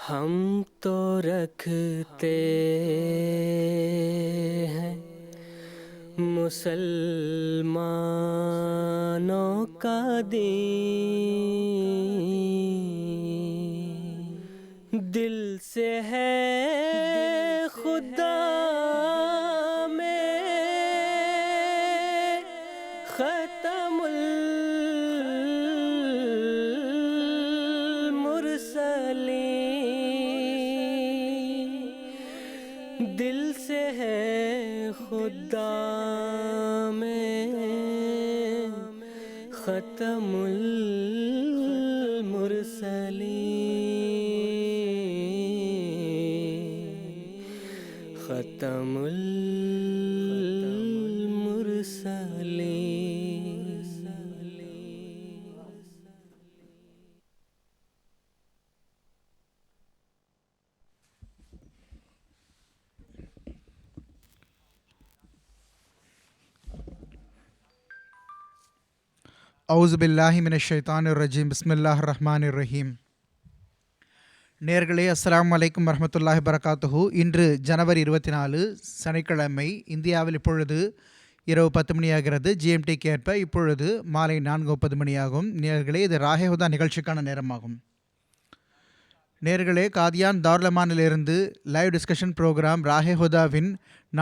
हम तो रखते हैं मुसलमानों का दीन, दिल से है खुदा में खत्मुल मुरसलीन, दिल से है खुदा में खत्मुल मुरसलीन, खत्मुल मुरसलीन। அவுசுபில்லாஹி மினஷ் ஷைத்தானிர் ரஜீம் பிஸ்மில்லாஹிர் ரஹ்மானிர் ரஹீம். நேர்களே, அஸ்ஸலாமு அலைக்கும் வரஹ்மத்துல்லாஹி வரகாத்துஹு. இன்று ஜனவரி 24 சனிக்கிழமை. இந்தியாவில் இப்பொழுது இரவு 10 மணியாகிறது. ஜிஎம்டிக்கு ஏற்ப இப்பொழுது மாலை 4:30 மணியாகும். நேர்களே, இது ராஹேஹுதா நிகழ்ச்சிக்கான நேரமாகும். நேர்களே, காதியான் தாருலமானிலிருந்து லைவ் டிஸ்கஷன் ப்ரோக்ராம் ராஹேஹுதாவின்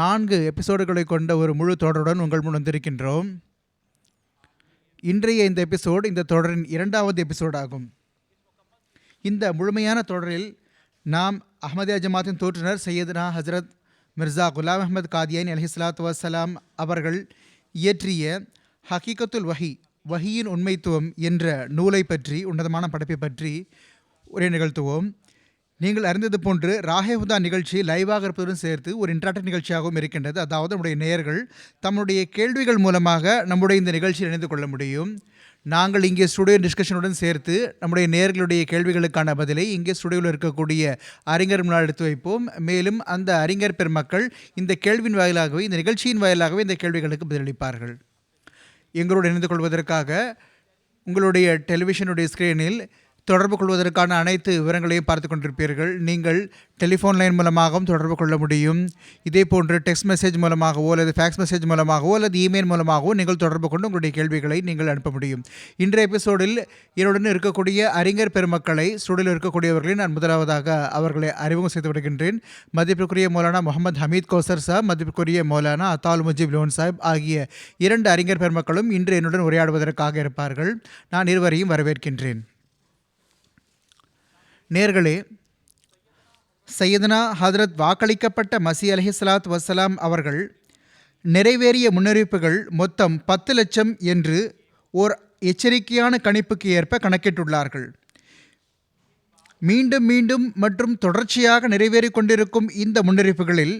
4 எபிசோடுகளை கொண்ட ஒரு முழு தொடருடன் உங்கள் முன் வந்திருக்கின்றோம். இன்றைய இந்த எபிசோடு இந்த தொடரின் 2வது எபிசோடாகும். இந்த முழுமையான தொடரில் நாம் அஹ்மதியா ஜமாத்தின் தோற்றுனர் சையதுனா ஹஜரத் மிர்சா குலாம் அஹ்மத் காதியானி அலைஹிஸ்ஸலாத்து வஸ்ஸலாம் அவர்கள் இயற்றிய ஹகீகத்துல் வஹியின் உண்மைத்துவம் என்ற நூலை பற்றி, உன்னதமான படைப்பை பற்றி உரை நிகழ்த்துவோம். நீங்கள் அறிந்தது போன்று ராஹேஹுதா நிகழ்ச்சி லைவாக இருப்பதுடன் சேர்த்து ஒரு இன்டராக்டிவ் நிகழ்ச்சியாகவும் இருக்கின்றது. அதாவது நம்முடைய நேயர்கள் தம்முடைய கேள்விகள் மூலமாக நம்முடைய இந்த நிகழ்ச்சியில் இணைந்து கொள்ள முடியும். நாங்கள் இங்கே ஸ்டுடியோ டிஸ்கஷனுடன் சேர்த்து நம்முடைய நேயர்களுடைய கேள்விகளுக்கான பதிலை இங்கே ஸ்டுடியோவில் இருக்கக்கூடிய அறிஞர் முன்னால் எடுத்து வைப்போம். மேலும் அந்த அறிஞர் பெருமக்கள் இந்த கேள்வியின் வாயிலாகவே, இந்த நிகழ்ச்சியின் வாயிலாகவே இந்த கேள்விகளுக்கு பதிலளிப்பார்கள். எங்களோடு இணைந்து கொள்வதற்காக உங்களுடைய டெலிவிஷனுடைய ஸ்க்ரீனில் தொடர்பு கொள்வதற்கான அனைத்து விவரங்களையும் பார்த்து கொண்டிருப்பீர்கள். நீங்கள் டெலிஃபோன் லைன் மூலமாகவும் தொடர்பு கொள்ள முடியும். இதே போன்று டெக்ஸ்ட் மெசேஜ் மூலமாகவோ அல்லது ஃபேக்ஸ் மெசேஜ் மூலமாகவோ அல்லது இமெயில் மூலமாகவோ நீங்கள் தொடர்பு கொண்டு உங்களுடைய கேள்விகளை நீங்கள் அனுப்ப முடியும். இன்றைய எபிசோடில் என்னுடன் இருக்கக்கூடிய அறிஞர் பெருமக்களை, ஸ்டுடியோவில் இருக்கக்கூடியவர்களை நான் முதலாவதாக அவர்களை அறிமுகம் செய்து விடுகின்றேன். மதிப்பிற்குரிய மௌலானா முகமது ஹமீத் கௌசர் சாப், மதிப்பிற்குரிய மௌலானா அத்தால் முஜிப் லோன் சாஹிப் ஆகிய 2 அறிஞர் பெருமக்களும் இன்று என்னுடன் உரையாடுவதற்காக இருப்பார்கள். நான் இருவரையும் வரவேற்கின்றேன். நேர்களே, சையதுனா ஹதரத் வாக்களிக்கப்பட்ட மஸீஹ் அலைஹிஸ்ஸலாத்து வஸ்ஸலாம் அவர்கள் நிறைவேறிய முன்னறிவிப்புகள் மொத்தம் 10 லட்சம் என்று ஓர் எச்சரிக்கையான கணிப்புக்கு ஏற்ப கணக்கிட்டுள்ளார்கள். மீண்டும் மீண்டும் மற்றும் தொடர்ச்சியாக நிறைவேறி கொண்டிருக்கும் இந்த முன்னறிவிப்புகளில்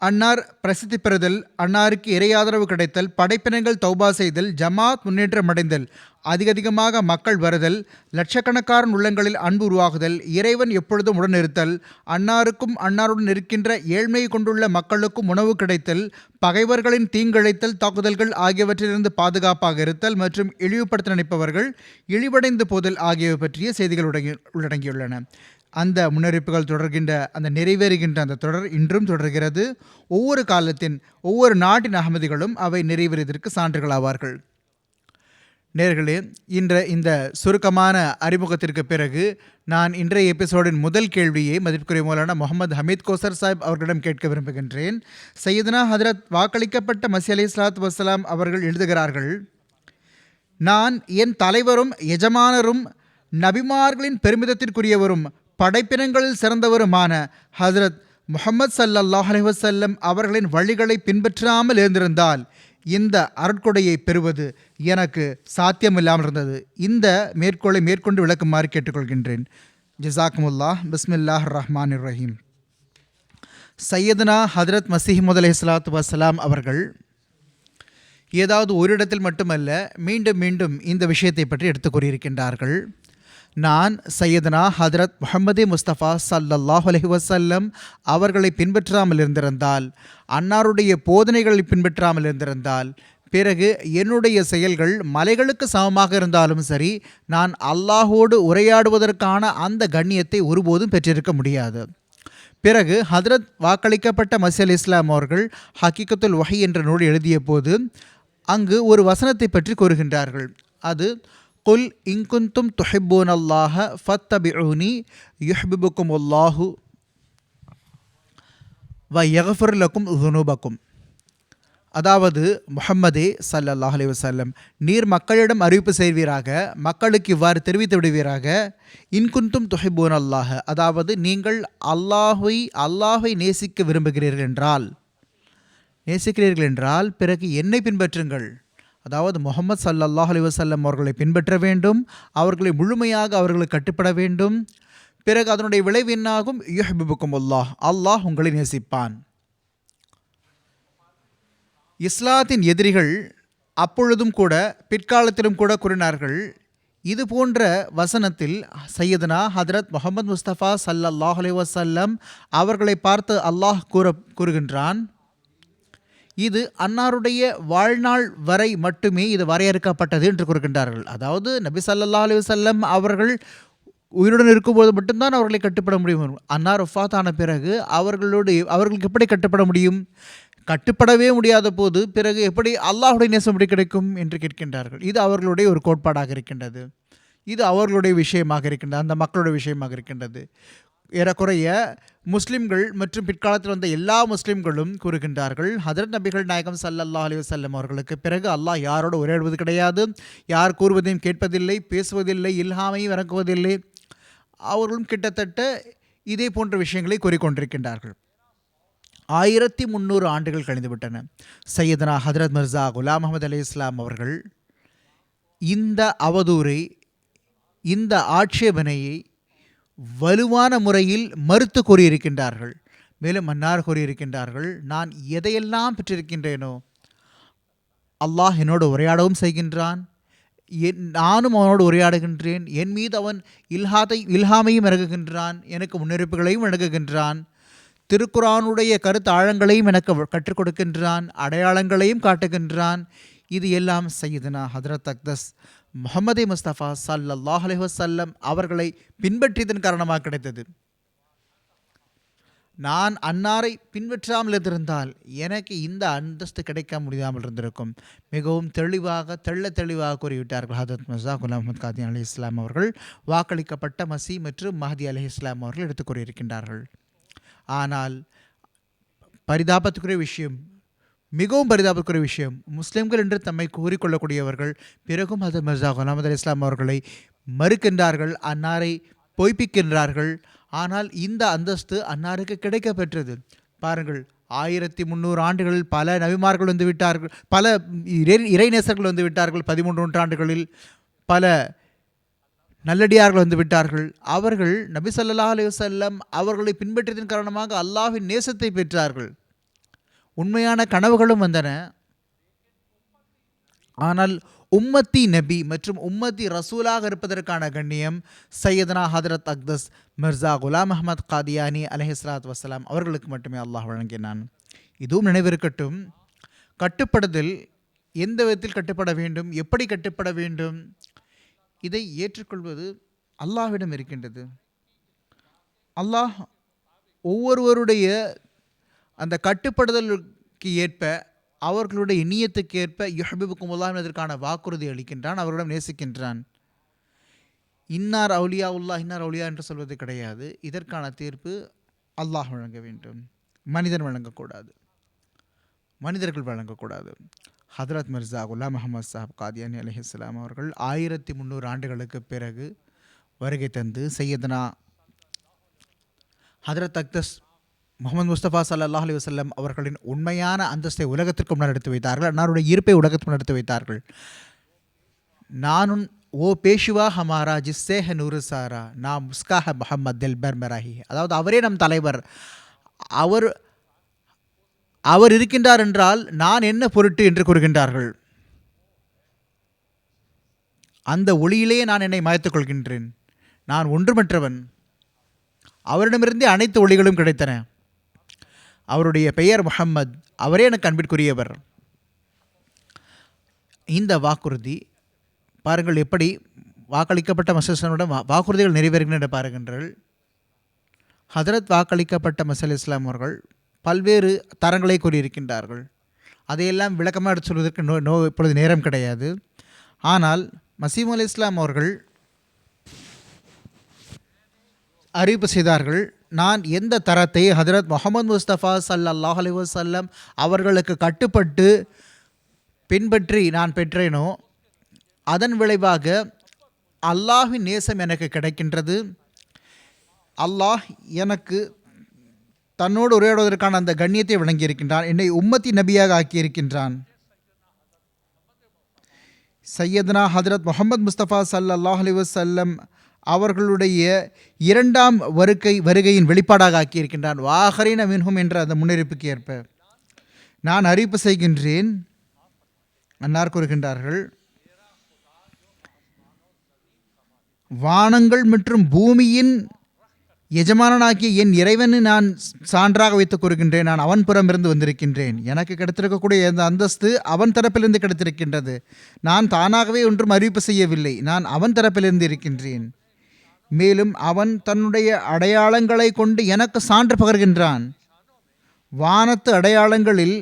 அன்னார் பிரசித்தி பெறுதல், அன்னாருக்கு இறையாதரவு கிடைத்தல், படைப்பினங்கள் தௌபா செய்தல், ஜமாத் முன்னேற்றம் அடைதல், அதிகமாக மக்கள் வருதல், லட்சக்கணக்கான உள்ளங்களில் அன்பு உருவாகுதல், இறைவன் எப்பொழுதும் உடன் இருத்தல், அன்னாருக்கும் அன்னாருடன் இருக்கின்ற ஏழ்மையை கொண்டுள்ள மக்களுக்கும் உணவு கிடைத்தல், பகைவர்களின் தீங்கிழைத்தல், தாக்குதல்கள் ஆகியவற்றிலிருந்து பாதுகாப்பாக இருத்தல் மற்றும் இழிவுபடுத்த நினைப்பவர்கள் இழிவடைந்து போதல் ஆகியவை பற்றிய செய்திகள் உள்ளடங்கியுள்ளன. அந்த முன்னறிவிப்புகள் தொடர்கின்ற, அந்த நிறைவேறுகின்ற அந்த தொடர் இன்றும் தொடர்கிறது. ஒவ்வொரு காலத்தின் ஒவ்வொரு நாட்டின் அகமதிகளும் அவை நிறைவேறியதற்கு சான்றுகளாவார்கள். நேர்களே, இந்த சுருக்கமான அறிமுகத்திற்கு பிறகு நான் இன்றைய எபிசோடின் முதல் கேள்வியை மதிப்புக்குரிய மௌலானா முகமது ஹமீத் கௌசர் சாஹிப் அவர்களிடம் கேட்க விரும்புகின்றேன். சையதுனா ஹதரத் வாக்களிக்கப்பட்ட மஸீஹ் அலைஹிஸ்ஸலாத்து வஸ்ஸலாம் அவர்கள் எழுதுகிறார்கள், நான் என் தலைவரும் எஜமானரும் நபிமார்களின் பெருமிதத்திற்குரியவரும் படைப்பினங்களில் சிறந்தவருமான ஹதரத் முஹம்மது ஸல்லல்லாஹு அலைஹி வஸல்லம் அவர்களின் வழிகளை பின்பற்றாமல் இருந்திருந்தால் இந்த அருட்கொடையை பெறுவது எனக்கு சாத்தியமில்லாமல் இருந்தது. இந்த மேற்கோளை மேற்கொண்டு விளக்குமாறு கேட்டுக்கொள்கின்றேன். ஜஸாக்குமுல்லாஹ். பிஸ்மில்லாஹிர் ரஹ்மானிர் ரஹீம். சையதுனா ஹதரத் மஸீஹ் மவ்ஊத் அலைஹிஸ்ஸலாத்து வஸ்ஸலாம் அவர்கள் ஏதாவது ஒரு இடத்தில் மட்டுமல்ல, மீண்டும் மீண்டும் இந்த விஷயத்தை பற்றி எடுத்து கூறியிருக்கின்றார்கள். நான் சையதுனா ஹதரத் முஹம்மது முஸ்தபா ஸல்லல்லாஹு அலைஹி வஸல்லம் அவர்களை பின்பற்றாமல் இருந்திருந்தால், அன்னாருடைய போதனைகளை பின்பற்றாமல் இருந்திருந்தால், பிறகு என்னுடைய செயல்கள் மலைகளுக்கு சமமாக இருந்தாலும் சரி, நான் அல்லாஹோடு உரையாடுவதற்கான அந்த கண்ணியத்தை ஒருபோதும் பெற்றிருக்க முடியாது. பிறகு ஹதரத் வாக்களிக்கப்பட்ட மஸீஹ் அலைஹிஸ்ஸலாம் அவர்கள் ஹக்கீகத்துல் வஹி என்ற நூல் எழுதிய போது அங்கு ஒரு வசனத்தை பற்றி கூறுகின்றார்கள். அது குல் இன்குந்தும் துஹிப்பூன் அல்லாஹ ஃபத்தபிஊனி யுஹ்பிபுக்குமுல்லாஹு வ யக்ஃபிர் லக்கும் ஸுனூபக்கும். அதாவது, முஹம்மதே ஸல்லல்லாஹு அலைஹி வஸல்லம், நீர் மக்களிடம் அறிவிப்பு செய்வீராக, மக்களுக்கு இவ்வாறு தெரிவித்து விடுவீராக, இன்குந்தும் துஹிப்பூன் அல்லாஹ, அதாவது நீங்கள் அல்லாஹை நேசிக்க நேசிக்கிறீர்கள் என்றால் பிறகு என்னை பின்பற்றுங்கள். அதாவது முஹம்மது ஸல்லல்லாஹு அலைஹி வஸல்லம் அவர்களை பின்பற்ற வேண்டும், அவர்களை முழுமையாக அவர்களுக்கு கட்டுப்பட வேண்டும். பிறகு அதனுடைய விளைவு என்னாகும்? யுஹ்பிபுக்குமுல்லாஹ், அல்லாஹ் உங்களை நேசிப்பான். இஸ்லாத்தின் எதிரிகள் அப்பொழுதும் கூட பிற்காலத்திலும் கூட கூறினார்கள், இது போன்ற வசனத்தில் சையதுனா ஹதரத் முஹம்மது முஸ்தபா ஸல்லல்லாஹு அலைஹி வஸல்லம் அவர்களை பார்த்து அல்லாஹ் கூறுகின்றான், இது அன்னாருடைய வாழ்நாள் வரை மட்டுமே இது வரையறுக்கப்பட்டது என்று கூறுகின்றார்கள். அதாவது நபி ஸல்லல்லாஹு அலைஹி வஸல்லம் அவர்கள் உயிருடன் இருக்கும்போது மட்டும்தான் அவர்களை கட்டுப்பட முடியும். அன்னார் வஃபாத்தான பிறகு அவர்களுக்கு எப்படி கட்டுப்பட முடியும்? கட்டுப்படவே முடியாத போது பிறகு எப்படி அல்லாஹுடைய நேசம் எப்படி கிடைக்கும் என்று கேட்கின்றார்கள். இது அவர்களுடைய ஒரு கோட்பாடாக இருக்கின்றது. இது அவர்களுடைய விஷயமாக இருக்கின்றது, அந்த மக்களுடைய விஷயமாக இருக்கின்றது. ஏறக்குறைய முஸ்லிம்கள் மற்றும் பிற்காலத்தில் வந்த எல்லா முஸ்லிம்களும் கூறுகின்றார்கள், ஹதரத் நபிகள் நாயகம் ஸல்லல்லாஹு அலைஹி வஸல்லம் அவர்களுக்கு பிறகு அல்லாஹ் யாரோடு உரையாடுவது கிடையாது, யார் கூறுவதையும் கேட்பதில்லை, பேசுவதில்லை, இல்ஹாமையும் இறக்குவதில்லை. அவர்களும் கிட்டத்தட்ட இதே போன்ற விஷயங்களை கூறிக்கொண்டிருக்கின்றார்கள். 1300 ஆண்டுகள் கழிந்துவிட்டன. சையதுனா ஹதரத் மிர்சா குலாம் அஹமது அலைஹிஸ்ஸலாம் அவர்கள் இந்த அவதூறை, இந்த ஆட்சேபனையை வலுவான முறையில் மறுத்து கூறியிருக்கின்றார்கள். மேலும் மன்னார் கூறியிருக்கின்றார்கள், நான் எதையெல்லாம் பெற்றிருக்கின்றேனோ அல்லாஹ் என்னோடு உரையாடவும் செய்கின்றான், நானும் அவனோடு உரையாடுகின்றேன், என் மீது அவன் இல்ஹாமையும் இறங்குகின்றான், எனக்கு முன்னெடுப்புகளையும் வழங்குகின்றான், திருக்குரானுடைய கருத்து ஆழங்களையும் எனக்கு கற்றுக் கொடுக்கின்றான், அடையாளங்களையும் காட்டுகின்றான். இது எல்லாம் சையதுனா ஹதரத் அக்தஸ் முஹம்மதே முஸ்தபா ஸல்லல்லாஹு அலைஹி வஸல்லம் அவர்களை பின்பற்றியதன் காரணமாக கிடைத்தது. நான் அன்னாரை பின்பற்றாமல் இருந்திருந்தால் எனக்கு இந்த அந்தஸ்து கிடைக்க முடியாமல் இருந்திருக்கும். மிகவும் தெளிவாக கூறிவிட்டார்கள் ஹதரத் மிர்சா குலாம் அஹ்மத் காதியானி அலைஹிஸ்ஸலாம் அவர்கள். வாக்களிக்கப்பட்ட மஸீஹ் மற்றும் மஹ்தி அலைஹிஸ்ஸலாம் அவர்கள் எடுத்துக் கூறியிருக்கின்றார்கள். ஆனால் பரிதாபத்துக்குரிய விஷயம், மிகவும் பரிதாபத்துக்குரிய விஷயம், முஸ்லிம்கள் என்று தம்மை கூறிக்கொள்ளக்கூடியவர்கள் பிறகும் ஹதரத் மிர்சா குலாம் அஹ்மத் அலைஹிஸ்ஸலாம் அவர்களை மறுக்கின்றார்கள், அன்னாரை பொய்ப்பிக்கின்றார்கள். ஆனால் இந்த அந்தஸ்து அன்னாருக்கு கிடைக்க பெற்றது. பாருங்கள், 1300 ஆண்டுகளில் பல நபிமார்கள் வந்து விட்டார்கள், பல இறைநேசர்கள் வந்து விட்டார்கள், 13 நூற்றாண்டுகளில் பல நல்லடியார்கள் வந்து விட்டார்கள். அவர்கள் நபி ஸல்லல்லாஹு அலைஹி வஸல்லம் அவர்களை பின்பற்றியதன் காரணமாக அல்லாஹ்வின் நேசத்தை பெற்றார்கள். உண்மையான கனவுகளும் வந்தன. ஆனால் உம்மத்தி நபி மற்றும் உம்மத்தி ரசூலாக இருப்பதற்கான கண்ணியம் சையதுனா ஹதரத் அக்தஸ் மிர்சா குலாம் அஹ்மத் காதியானி அலைஹிஸ்ஸலாத்து வஸ்ஸலாம் அவர்களுக்கு மட்டுமே அல்லாஹ் வழங்கினான். இதுவும் நினைவிருக்கட்டும், கட்டுப்படுதல் எந்த விதத்தில் கட்டுப்பட வேண்டும், எப்படி கட்டுப்பட வேண்டும், இதை ஏற்றுக்கொள்வது அல்லாஹ்விடம் இருக்கின்றது. அல்லாஹ் ஒவ்வொருவருடைய அந்த கட்டுப்படுதலுக்கு ஏற்ப, அவர்களுடைய நியத்துக்கு ஏற்ப யுஹ்பிபுக்குமுல்லாஹ் என்பதற்கான வாக்குறுதி அளிக்கின்றான், அவர்களிடம் நேசிக்கின்றான். இன்னார் அவுலியா உல்லாஹ், இன்னார் அவுலியா என்று சொல்வது கிடையாது. இதற்கான தீர்ப்பு அல்லாஹ் வழங்க வேண்டும், மனிதன் வழங்கக்கூடாது, மனிதர்கள் வழங்கக்கூடாது. ஹதரத் மிர்சா குலாம் அஹ்மத் சாஹிப் காதியானி அலைஹிஸ்ஸலாம் அவர்கள் 1300 ஆண்டுகளுக்கு பிறகு வருகை தந்து சையதுனா ஹதரத் அக்தஸ் முஹம்மது முஸ்தபா ஸல்லல்லாஹு அலைஹி வஸல்லம் அவர்களின் உண்மையான அந்தஸ்தை உலகத்திற்கு முன்னர் எடுத்து வைத்தார்கள். அன்னாருடைய இருப்பை உலகத்திற்கு முன்னர் எடுத்து வைத்தார்கள். நானும் ஓ பேஷுவா ஹமாரா ஜிஸ்ஸே ஹ நூறு சாரா நா முஸ்காஹ முஹம்மத் தில் பர் மராஹி, அதாவது அவரே நம் தலைவர், அவர் இருக்கின்றார் என்றால் நான் என்ன பொருட்டு என்று கூறுகின்றார்கள். அந்த ஒளியிலே நான் என்னை மாய்த்துக் கொள்கின்றேன். நான் ஒன்றுமற்றவன். அவரிடமிருந்தே அனைத்து ஒளிகளும் கிடைத்தன. அவருடைய பெயர் முஹம்மத், அவரே எனக்கு அன்பிற்குரியவர். இந்த வாக்குறுதி பாருங்கள் எப்படி வாக்களிக்கப்பட்ட மசூசனுடன் வாக்குறுதிகள் நிறைவேறுகின்ற பாருங்கள். ஹதரத் வாக்களிக்கப்பட்ட மசல் இஸ்லாம் அவர்கள் பல்வேறு தரங்களை கூறியிருக்கின்றார்கள். அதையெல்லாம் விளக்கமாக எடுத்து சொல்வதற்கு இப்பொழுது நேரம் கிடையாது. ஆனால் மசீம் அலி இஸ்லாம் அவர்கள் அறிவிப்பு செய்தார்கள், நான் எந்த தரத்தை ஹதரத் முஹம்மது முஸ்தபா ஸல்லல்லாஹு அலைஹி வஸல்லம் அவர்களுக்கு கட்டுப்பட்டு பின்பற்றி நான் பெற்றேனோ அதன் விளைவாக அல்லாஹ்வின் நேசம் எனக்கு கிடைக்கின்றது. அல்லாஹ் எனக்கு தன்னோடு உரையாடுவதற்கான அந்த கண்ணியத்தை வழங்கியிருக்கின்றான். என்னை உம்மத்தி நபியாக ஆக்கியிருக்கின்றான். சையத்னா ஹதரத் முஹம்மது முஸ்தபா ஸல்லல்லாஹு அலைஹி வஸல்லம் அவர்களுடைய இரண்டாம் வருகையின் வெளிப்பாடாக ஆக்கியிருக்கின்றான். வாஹரீன மின்ஹும் என்ற அந்த முன்னறிவிப்புக்கு ஏற்ப நான் அறிவிப்பு செய்கின்றேன். அன்னார் கூறுகின்றார்கள், வானங்கள் மற்றும் பூமியின் எஜமானனாகிய என் இறைவனை நான் சான்றாக வைத்துக் கூறுகின்றேன். நான் அவன் புறமிருந்து வந்திருக்கின்றேன். எனக்கு கிடைத்திருக்கக்கூடிய இந்த அந்தஸ்து அவன் தரப்பிலிருந்து கிடைத்திருக்கின்றது. நான் தானாகவே ஒன்றும் அறிவிப்பு செய்யவில்லை. நான் அவன் தரப்பிலிருந்து இருக்கின்றேன். மேலும் அவன் தன்னுடைய அடையாளங்களை கொண்டு எனக்கு சான்று பகர்கின்றான். வானத்து அடையாளங்களில்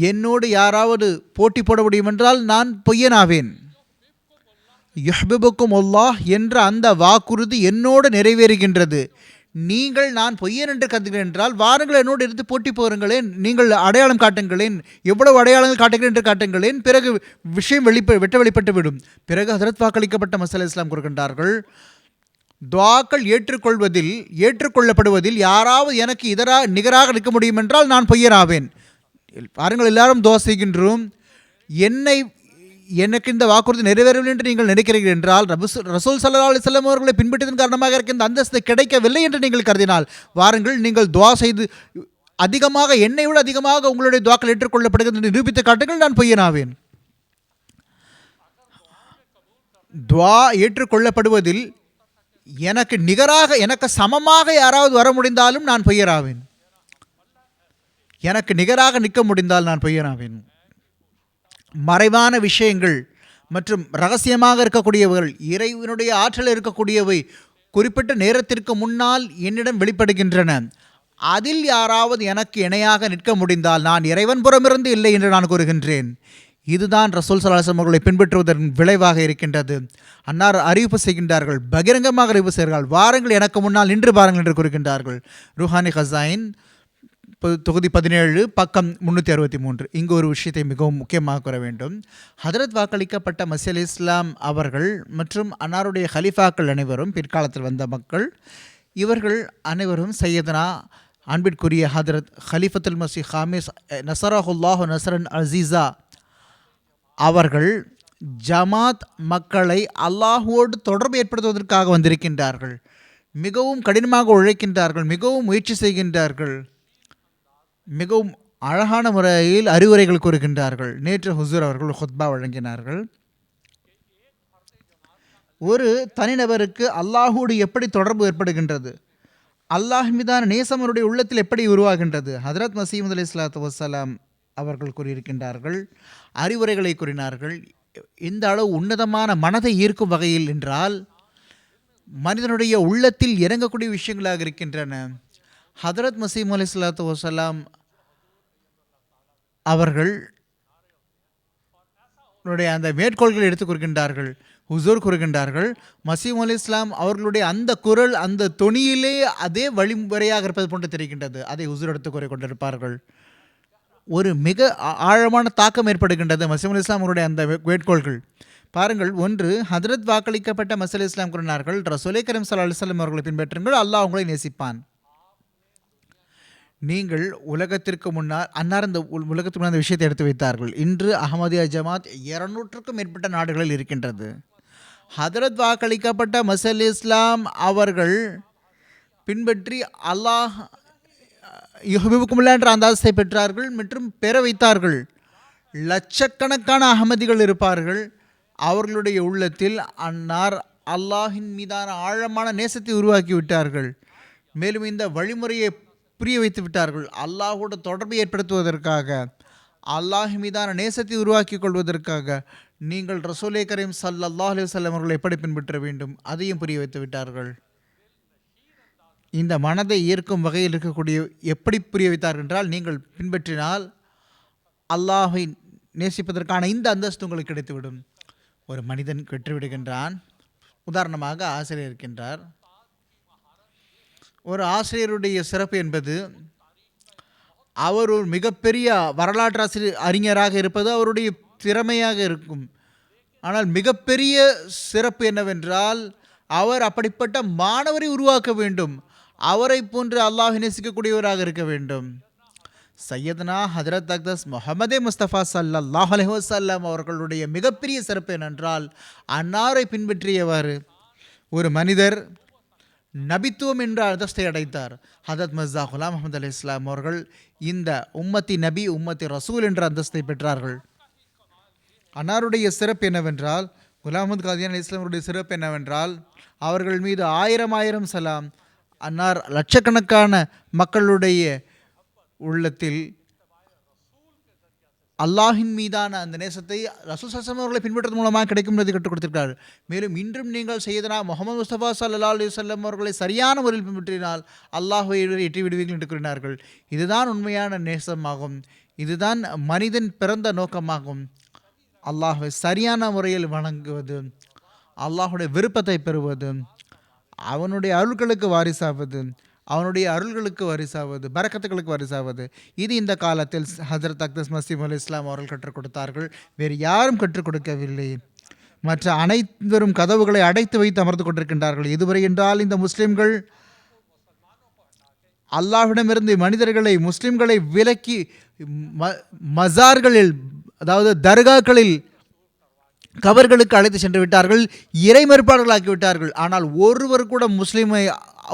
என்னோடு யாராவது போட்டி போட முடியும் என்றால் நான் பொய்யனாவேன். யுஹ்பிபுக்கும் அல்லாஹ் என்ற அந்த வாக்குறுதி என்னோடு நிறைவேறுகின்றது. நீங்கள் நான் பொய்யன் என்று கருதுகிறேன் என்றால் வாருங்கள், என்னோடு இருந்து போட்டி போருங்களேன். நீங்கள் அடையாளம் காட்டுங்களேன், எவ்வளவு அடையாளங்கள் காட்டுகிறேன் என்று காட்டுங்களேன். பிறகு விஷயம் வெளிப்பட்டு விடும். பிறகு ஹதரத் வாக்களிக்கப்பட்ட மசல் இஸ்லாம் கூறுகின்றார்கள், துஆக்கள் ஏற்றுக்கொள்ளப்படுவதில் யாராவது எனக்கு நிகராக நிற்க முடியும் என்றால் நான் பொய்யராவேன். பாருங்கள், எல்லாரும் துஆ செய்கின்றோம். எனக்கு இந்த வாக்குறுதி நிறைவேறவில்லை என்று நீங்கள் நினைக்கிறீர்கள் என்றால் ரசூல் ஸல்லல்லாஹு அலைஹி வஸல்லம் அவர்களை பின்பற்றியதன் காரணமாக இருக்க இந்த அந்தஸ்து கிடைக்கவில்லை என்று நீங்கள் கருதினால் வாருங்கள், நீங்கள் துஆ செய்து அதிகமாக என்னை விட அதிகமாக உங்களுடைய துஆக்கள் ஏற்றுக்கொள்ளப்படுகிறது என்று நிரூபித்து காட்டுங்கள், நான் பொய்யனாவேன். துஆ ஏற்றுக்கொள்ளப்படுவதில் எனக்கு நிகராக எனக்கு சமமாக யாராவது வர முடிந்தாலும் நான் பொய்யராவேன். எனக்கு நிகராக நிற்க முடிந்தால் நான் பொய்யராவேன். மறைவான விஷயங்கள் மற்றும் ரகசியமாக இருக்கக்கூடியவர்கள், இறைவனுடைய ஆற்றல் இருக்கக்கூடியவை குறிப்பிட்ட நேரத்திற்கு முன்னால் என்னிடம் வெளிப்படுகின்றன. அதில் யாராவது எனக்கு இணையாக நிற்க முடிந்தால் நான் இறைவன் புறமிருந்து இல்லை என்று நான் கூறுகின்றேன். இதுதான் ரசூல் ஸல்லல்லாஹு அலைஹி வஸல்லம் அவர்களை பின்பற்றுவதன் விளைவாக இருக்கின்றது. அன்னார் அறிவிப்பு செய்கின்றார்கள், பகிரங்கமாக அறிவிப்பு செய்கிறார்கள், வாருங்கள் எனக்கு முன்னால் நின்று பாருங்கள் என்று கூறுகின்றார்கள். ரூஹானி ஹஸாயின் தொகுதி 17 பக்கம் 363. இங்கு ஒரு விஷயத்தை மிகவும் முக்கியமாக கூற வேண்டும். ஹதரத் வாக்களிக்கப்பட்ட மசீஹ் இஸ்லாம் அவர்கள் மற்றும் அன்னாருடைய ஹலீஃபாக்கள் அனைவரும் பிற்காலத்தில் வந்த மக்கள், இவர்கள் அனைவரும் சையத்னா அன்பிற்குரிய ஹதரத் ஹலீஃபத்துல் மஸீஹ் ஹாமிஸ் நஸரஹுல்லாஹு நஸ்ரன் அசீஸா அவர்கள் ஜமாத் மக்களை அல்லாஹுவோடு தொடர்பு ஏற்படுத்துவதற்காக வந்திருக்கின்றார்கள். மிகவும் கடினமாக உழைக்கின்றார்கள், மிகவும் முயற்சி செய்கின்றார்கள், மிகவும் அழகான முறையில் அறிவுரைகள் கூறுகின்றார்கள். நேற்று ஹுசூர் அவர்கள் ஹுத்பா வழங்கினார்கள். ஒரு தனிநபருக்கு அல்லாஹோடு எப்படி தொடர்பு ஏற்படுகின்றது, அல்லாஹ் மீதான நேசம் அவருடைய உள்ளத்தில் எப்படி உருவாகின்றது, ஹதரத் மசீஹ் அலைஹிஸ்ஸலாத்து வஸ்ஸலாம் அவர்கள் கூறியிருக்கின்றார்கள், அறிவுரைகளை கூறினார்கள். இந்த அளவு உன்னதமான மனதை ஈர்க்கும் வகையில் என்றால் மனிதனுடைய உள்ளத்தில் இறங்கக்கூடிய விஷயங்களாக இருக்கின்றன. ஹதரத் மசீஹ் அலைஹிஸ்ஸலாத்து வஸ்ஸலாம் அவர்கள் அந்த மேற்கோள்களை எடுத்துக் கூறுகின்றார்கள். ஹுசூர் கூறுகின்றார்கள், மசீஹ் அலைஹிஸ்ஸலாம் அவர்களுடைய அந்த குரல் அந்த தொனியிலே அதே வழிமுறையாக இருப்பது போன்று தெரிகின்றது. அதை ஹுசூர் எடுத்துக் கூறி கொண்டிருப்பார்கள். ஒரு மிக ஆழமான தாக்கம் ஏற்படுகின்றது மசீஹ் அலைஹிஸ்ஸலாம் அவருடைய அந்த மேற்கோள்கள். பாருங்கள், ஒன்று, ஹதரத் வாக்களிக்கப்பட்ட மசீஹ் அலைஹிஸ்ஸலாம் கூறினார்கள், ரசூலே கரீம் ஸல்லல்லாஹு அலைஹி வஸல்லம் அவர்களை பின்பற்றுங்கள், அல்லாஹ் உங்களை நேசிப்பான். நீங்கள் உலகத்திற்கு முன்னால் அன்னார் இந்த உலகத்துக்கு முன்னால் அந்த விஷயத்தை எடுத்து வைத்தார்கள். இன்று அஹ்மதியா ஜமாத் 200க்கும் மேற்பட்ட நாடுகளில் இருக்கின்றது. ஹதரத் வாக்களிக்கப்பட்ட மசீஹ் இஸ்லாம் அவர்கள் பின்பற்றி அல்லாஹ் யுஹ்பிபுக்குமுல்லாஹ் என்ற அந்தஸ்தை பெற்றார்கள் மற்றும் பெற வைத்தார்கள். லட்சக்கணக்கான அஹ்மதிகள் இருப்பார்கள். அவர்களுடைய உள்ளத்தில் அன்னார் அல்லாஹின் மீதான ஆழமான நேசத்தை உருவாக்கி விட்டார்கள். மேலும் இந்த வழிமுறையை புரிய வைத்து விட்டார்கள். அல்லாஹோடு தொடர்பை ஏற்படுத்துவதற்காக அல்லாஹ் மீதான நேசத்தை உருவாக்கிக் கொள்வதற்காக நீங்கள் ரசூலே கரீம் ஸல்லல்லாஹு அலைஹி வஸல்லம் அவர்களை எப்படி பின்பற்ற வேண்டும் அதையும் புரிய வைத்து விட்டார்கள். இந்த மனதை ஈர்க்கும் வகையில் இருக்கக்கூடிய எப்படி புரிய வைத்தார்கள் என்றால், நீங்கள் பின்பற்றினால் அல்லாஹை நேசிப்பதற்கான இந்த அந்தஸ்து உங்களுக்கு கிடைத்துவிடும். ஒரு மனிதன் கற்றுவிடுகின்றான். உதாரணமாக ஆசிரியர் இருக்கின்றார். ஒரு ஆசிரியருடைய சிறப்பு என்பது அவர் ஒரு மிகப்பெரிய வரலாற்று அறிஞராக இருப்பது அவருடைய திறமையாக இருக்கும். ஆனால் மிகப்பெரிய சிறப்பு என்னவென்றால், அவர் அப்படிப்பட்ட மாணவரை உருவாக்க வேண்டும். அவரை போன்று அல்லாஹ் நேசிக்கக்கூடியவராக இருக்க வேண்டும். சையத்னா ஹஜரத் அக்தஸ் முஹம்மதே முஸ்தபா ஸல்லல்லாஹு அலைஹி வஸல்லம் அவர்களுடைய மிகப்பெரிய சிறப்பு என்னென்றால், அன்னாரை பின்பற்றியவாறு ஒரு மனிதர் நபித்துவம் என்ற அந்தஸ்தை அடைத்தார். ஹதரத் மிர்சா குலாம் அஹ்மத் அலி இஸ்லாம் அவர்கள் இந்த உம்மத்தி நபி உம்மத்தி ரசூல் என்ற அந்தஸ்தை பெற்றார்கள். அன்னாருடைய சிறப்பு என்னவென்றால், குலாம் அஹ்மத் காதியான் அலி இஸ்லாம் அவருடைய சிறப்பு என்னவென்றால், அவர்கள் மீது ஆயிரம் சலாம். அன்னார் லட்சக்கணக்கான மக்களுடைய உள்ளத்தில் அல்லாஹின் மீதான அந்த நேசத்தை ரசூல் ஸல்லல்லாஹு அவர்களை பின்பற்றுவதன் மூலமாக கிடைக்கும் என்பதை கற்றுக் கொடுத்திருக்கிறார். மேலும் இன்றும் நீங்கள் சையதுனா முஹம்மது முஸ்தபா ஸல்லல்லாஹு அலைஹி வஸல்லம் அவர்களை சரியான முறையில் பின்பற்றினால் அல்லாஹ்வை எட்டி விடுவீர்கள் என்று கூறினார்கள். இதுதான் உண்மையான நேசமாகும். இதுதான் மனிதன் பிறந்த நோக்கமாகும். அல்லாஹ்வை சரியான முறையில் வணங்குவது, அல்லாஹுடைய விருப்பத்தை பெறுவது, அவனுடைய அருள்களுக்கு வாரிசாவது, அவனுடைய அருள்களுக்கு வரிசாவது, பரக்கத்துகளுக்கு வரிசாவது. இது இந்த காலத்தில் ஹஜரத் அக்தஸ் மஸீஹ் அலைஹிஸ் ஸலாம் அவர்கள் கற்றுக் கொடுத்தார்கள். வேறு யாரும் கற்றுக் கொடுக்கவில்லை. மற்ற அனைவரும் கதவுகளை அடைத்து வைத்து அமர்ந்து கொண்டிருக்கின்றார்கள். இதுவரை என்றால் இந்த முஸ்லிம்கள் அல்லாஹ்விடமிருந்து மனிதர்களை முஸ்லிம்களை விலக்கி மஸார்களில், அதாவது தர்காக்களில், கபர்களுக்கு அழைத்து சென்று விட்டார்கள். இறை மறுப்பாளர்களாக்கி விட்டார்கள். ஆனால் ஒருவர் கூட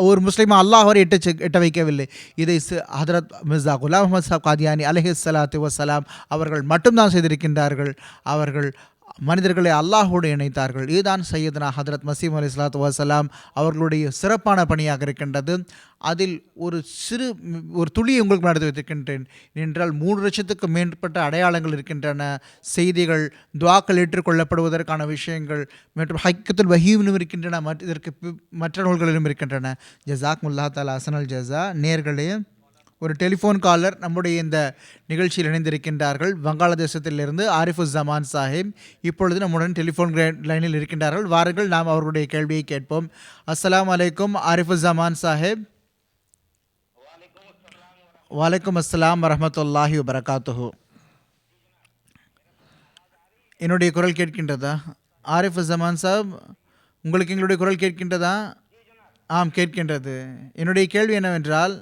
ஒரு முஸ்லிமை அல்லாஹ் வரை எட்ட வைக்கவில்லை. இதை ஹதரத் மிர்சா குலாம் அஹ்மத் சாப் காதியானி அலைஹிஸ்ஸலாத்து வஸ்ஸலாம் அவர்கள் மட்டும்தான் செய்திருக்கின்றார்கள். அவர்கள் மனிதர்களை அல்லாஹோடு இணைத்தார்கள். இதுதான் சையதுனா ஹதரத் மஸீஹ் அலைஹிஸ்ஸலாத்து வஸ்ஸலாம் அவர்களுடைய சிறப்பான பணியாக இருக்கின்றது. அதில் ஒரு துளியை உங்களுக்கு நடத்தி வைத்திருக்கின்றேன். என்றால் 3 லட்சத்துக்கு மேற்பட்ட அடையாளங்கள் இருக்கின்றன. செய்திகள், துஆக்கள் ஏற்றுக்கொள்ளப்படுவதற்கான விஷயங்கள் மற்றும் ஹக்கத்துல் வஹீவிலும் இருக்கின்றன. இதற்கு மற்ற நூல்களிலும் இருக்கின்றன. ஜஸாக்குமுல்லாஹ் தஆலா அஹ்ஸனல் ஜஸா. நேர்களே, ஒரு டெலிஃபோன் காலர் நம்முடைய இந்த நிகழ்ச்சியில் இணைந்திருக்கின்றார்கள். வங்காளதேசத்திலிருந்து ஆரிஃபுஸ் ஜமான் சாஹிப் இப்பொழுது நம்முடன் டெலிஃபோன் லைனில் இருக்கின்றார்கள். வாருங்கள், நாம் அவர்களுடைய கேள்வியை கேட்போம். அஸ்ஸலாமு அலைக்கும் ஆரிஃபுஸ் ஜமான் சாஹிப். வலைக்கும் அஸ்ஸலாம் வரஹ்மத்துல்லாஹி வபரகாத்துஹு. என்னுடைய குரல் கேட்கின்றதா ஆரிஃபுஸ் ஜமான் சாஹிப்? உங்களுக்கு எங்களுடைய குரல் கேட்கின்றதா? ஆம், கேட்கின்றது. என்னுடைய கேள்வி என்னவென்றால்,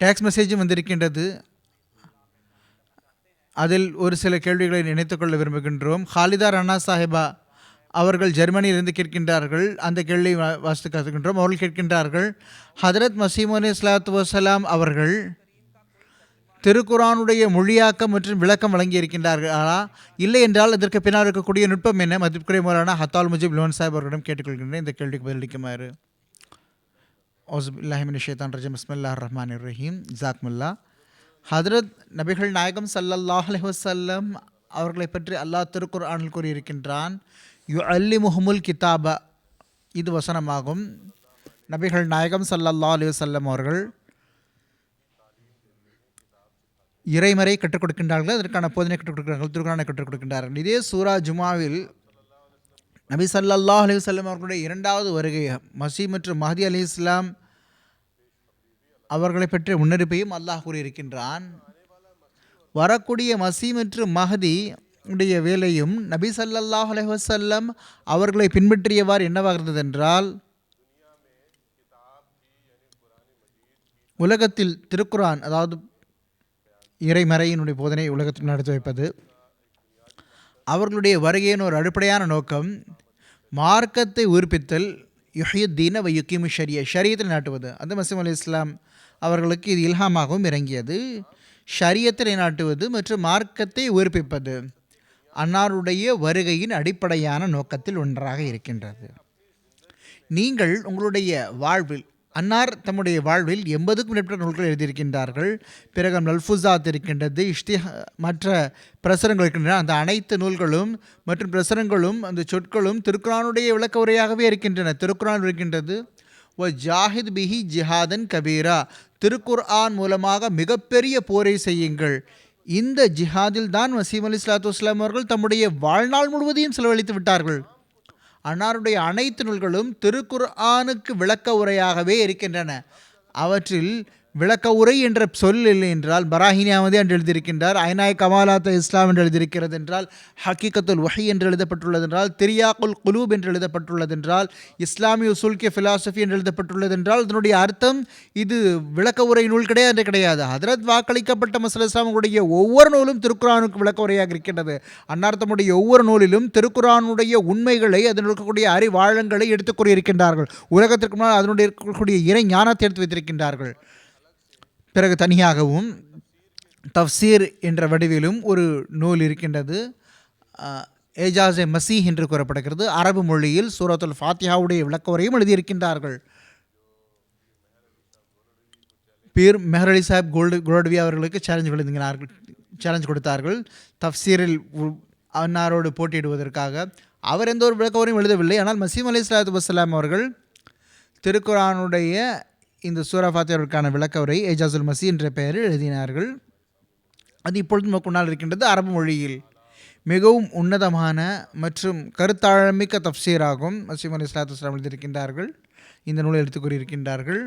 டேக்ஸ் மெசேஜும் வந்திருக்கின்றது. அதில் ஒரு சில கேள்விகளை நினைத்துக்கொள்ள விரும்புகின்றோம். ஹாலிதா ரானா சாஹிபா அவர்கள் ஜெர்மனியிலிருந்து கேட்கின்றார்கள். அந்த கேள்வியை வாசித்து கற்றுக்கின்றோம். அவர்கள் கேட்கின்றார்கள், ஹதரத் மஸீஹ் அலைஹிஸ்ஸலாத்து வஸ்ஸலாம் அவர்கள் திருக்குரானுடைய மொழியாக்கம் மற்றும் விளக்கம் வழங்கி இருக்கின்றார்களா? இல்லை என்றால் இதற்கு பின்னால் இருக்கக்கூடிய நுட்பம் என்ன? மதிப்புக்குரிய மௌலானா ஹத்தால் முஜிப் லோன் சாஹிப் அவர்களிடம் கேட்டுக்கொள்கின்றேன். இந்த கேள்விக்கு பதிலளிக்குமாறு. ஔஸுபில்லாஹி மினஷ் ஷைத்தானிர் ரஜீம். பிஸ்மில்லாஹிர் ரஹ்மானிர் ரஹீம். ஜஸாக்குமுல்லா. ஹதரத் நபிகள் நாயகம் ஸல்லல்லாஹு அலைஹி வஸல்லம் அவர்களை பற்றி அல்லாஹ் திருக்குர்ஆனில் கூறியிருக்கின்றான், யுஅல்லிமுஹுமுல் கிதாப. இது வசனமாகும். நபிகள் நாயகம் ஸல்லல்லாஹு அலைஹி வஸல்லம் அவர்கள் இறைமறை கற்றுக் கொடுக்கின்றார்கள். அதற்கான போதனை கற்றுக் கொடுக்கிறார்கள். திருக்குர்ஆனை கற்றுக் கொடுக்கின்றார்கள். இதே சூரா ஜுமாவில் நபி ஸல்லல்லாஹு அலைஹி வஸல்லம் அவர்களுடைய 2வது வருகை, மஸீஹ் மற்றும் மஹ்தி அலைஹிஸ்ஸலாம் அவர்களை பற்றி முன்னறிப்பையும் அல்லாஹ் கூறியிருக்கின்றான். வரக்கூடிய மஸீஹ் மற்றும் மஹ்தி உடைய வேலையும் நபி ஸல்லல்லாஹு அலைஹி வஸல்லம் அவர்களை பின்பற்றியவாறு என்னவாக இருந்தது என்றால், உலகத்தில் திருக்குர்ஆன், அதாவது இறைமறையினுடைய போதனை உலகத்தில் நடத்தி வைப்பது, அவர்களுடைய வருகையின் ஒரு அடிப்படையான நோக்கம் மார்க்கத்தை உயிர்ப்பித்தல், யுஹ்யுத்தீன வ யுகீமு ஷரியத்தை நாட்டுவது. அந்த மஸீஹ் அலைஹிஸ்ஸலாம் அவர்களுக்கு இது இல்ஹாமாகவும் இறங்கியது. ஷரியத்தை நாட்டுவது மற்றும் மார்க்கத்தை உயிர்ப்பிப்பது அன்னாருடைய வருகையின் அடிப்படையான நோக்கத்தில் ஒன்றாக இருக்கின்றது. நீங்கள் உங்களுடைய வாழ்வில், அன்னார் தம்முடைய வாழ்வில் 80க்கும் மேற்பட்ட நூல்கள் எழுதியிருக்கின்றார்கள். பிறகு நல்ஃபுசாத் இருக்கின்றது, மற்ற பிரசுரங்கள் இருக்கின்றன. அந்த அனைத்து நூல்களும் மற்றும் பிரசுரங்களும் அந்த சொற்களும் திருக்குரானுடைய விளக்க உரையாகவே இருக்கின்றன. திருக்குரான் இருக்கின்றது, வ ஜாஹித் பிஹி ஜிஹாதன் கபீரா, திருக்குர்ஆன் மூலமாக மிகப்பெரிய போரை செய்யுங்கள். இந்த ஜிஹாதில் தான் வசீம் அலி ஸலாத்து வஸ்ஸலாம் அவர்கள் தம்முடைய வாழ்நாள் முழுவதையும் செலவழித்து விட்டார்கள். அன்னாருடைய அனைத்து நூல்களும் திருக்குர்ஆனுக்கு விளக்க உரையாகவே இருக்கின்றன. அவற்றில் விளக்க உரை என்ற சொல் இல்லை என்றால் பராஹினி அஹ்மதி என்று எழுதியிருக்கின்றார், ஐநாய் கமாலாத் இஸ்லாம் என்று எழுதியிருக்கிறது என்றால், ஹக்கீகத்துல் வஹி என்று எழுதப்பட்டுள்ளது என்றால், திரியாக்குல் குலூப் என்று எழுதப்பட்டுள்ளது என்றால், இஸ்லாமிய உசூல் கே ஃபிலாசபி என்று எழுதப்பட்டுள்ளது என்றால், இதனுடைய அர்த்தம் இது விளக்க உரை நூல் கிடையாது. ஹதரத் வாக்களிக்கப்பட்ட மஸீஹ் இஸ்லாமுடைய ஒவ்வொரு நூலும் திருக்குரானுக்கு விளக்க உரையாக இருக்கின்றது. அன்னார்த்தமுடைய ஒவ்வொரு நூலிலும் திருக்குரானுடைய உண்மைகளை, அதனுடைய இருக்கக்கூடிய அறிவாழங்களை எடுத்துக் கூறியிருக்கின்றார்கள். உலகத்திற்கு முன்னால் அதனுடைய இருக்கக்கூடிய இறை ஞானத்தை எடுத்து வைத்திருக்கின்றார்கள். பிறகு தனியாகவும் தஃப்சீர் என்ற வடிவிலும் ஒரு நூல் இருக்கின்றது. ஏஜாஸே மசீஹ் என்று கூறப்படுகிறது. அரபு மொழியில் சூரத்துல் ஃபாத்திஹாவுடைய விளக்க உரையும் எழுதியிருக்கின்றார்கள். பீர் மெஹர் அலி சாஹிப் கோல்ட்வி அவர்களுக்கு சேலஞ்ச் கொடுத்தார்கள் தஃப்சீரில் அன்னாரோடு போட்டியிடுவதற்காக. அவர் எந்த ஒரு விளக்க உரையும் எழுதவில்லை. ஆனால் மசீம் அலி ஸலாத்து வஸ்ஸலாம் அவர்கள் திருக்குரானுடைய இந்த சூரா ஃபாத்திஹாவிற்கான விளக்க உரை ஏஜாசுல் மசி என்ற பெயரில் எழுதினார்கள். அது இப்பொழுது நமக்கு முன்னால் இருக்கின்றது. அரபு மொழியில் மிகவும் உன்னதமான மற்றும் கருத்தாழமிக்க தஃப்சீராகும். மசீம் அலி ஸலாத்து வஸ்ஸலாம் எழுதியிருக்கின்றார்கள். இந்த நூலை எடுத்து கூறியிருக்கின்றார்கள்.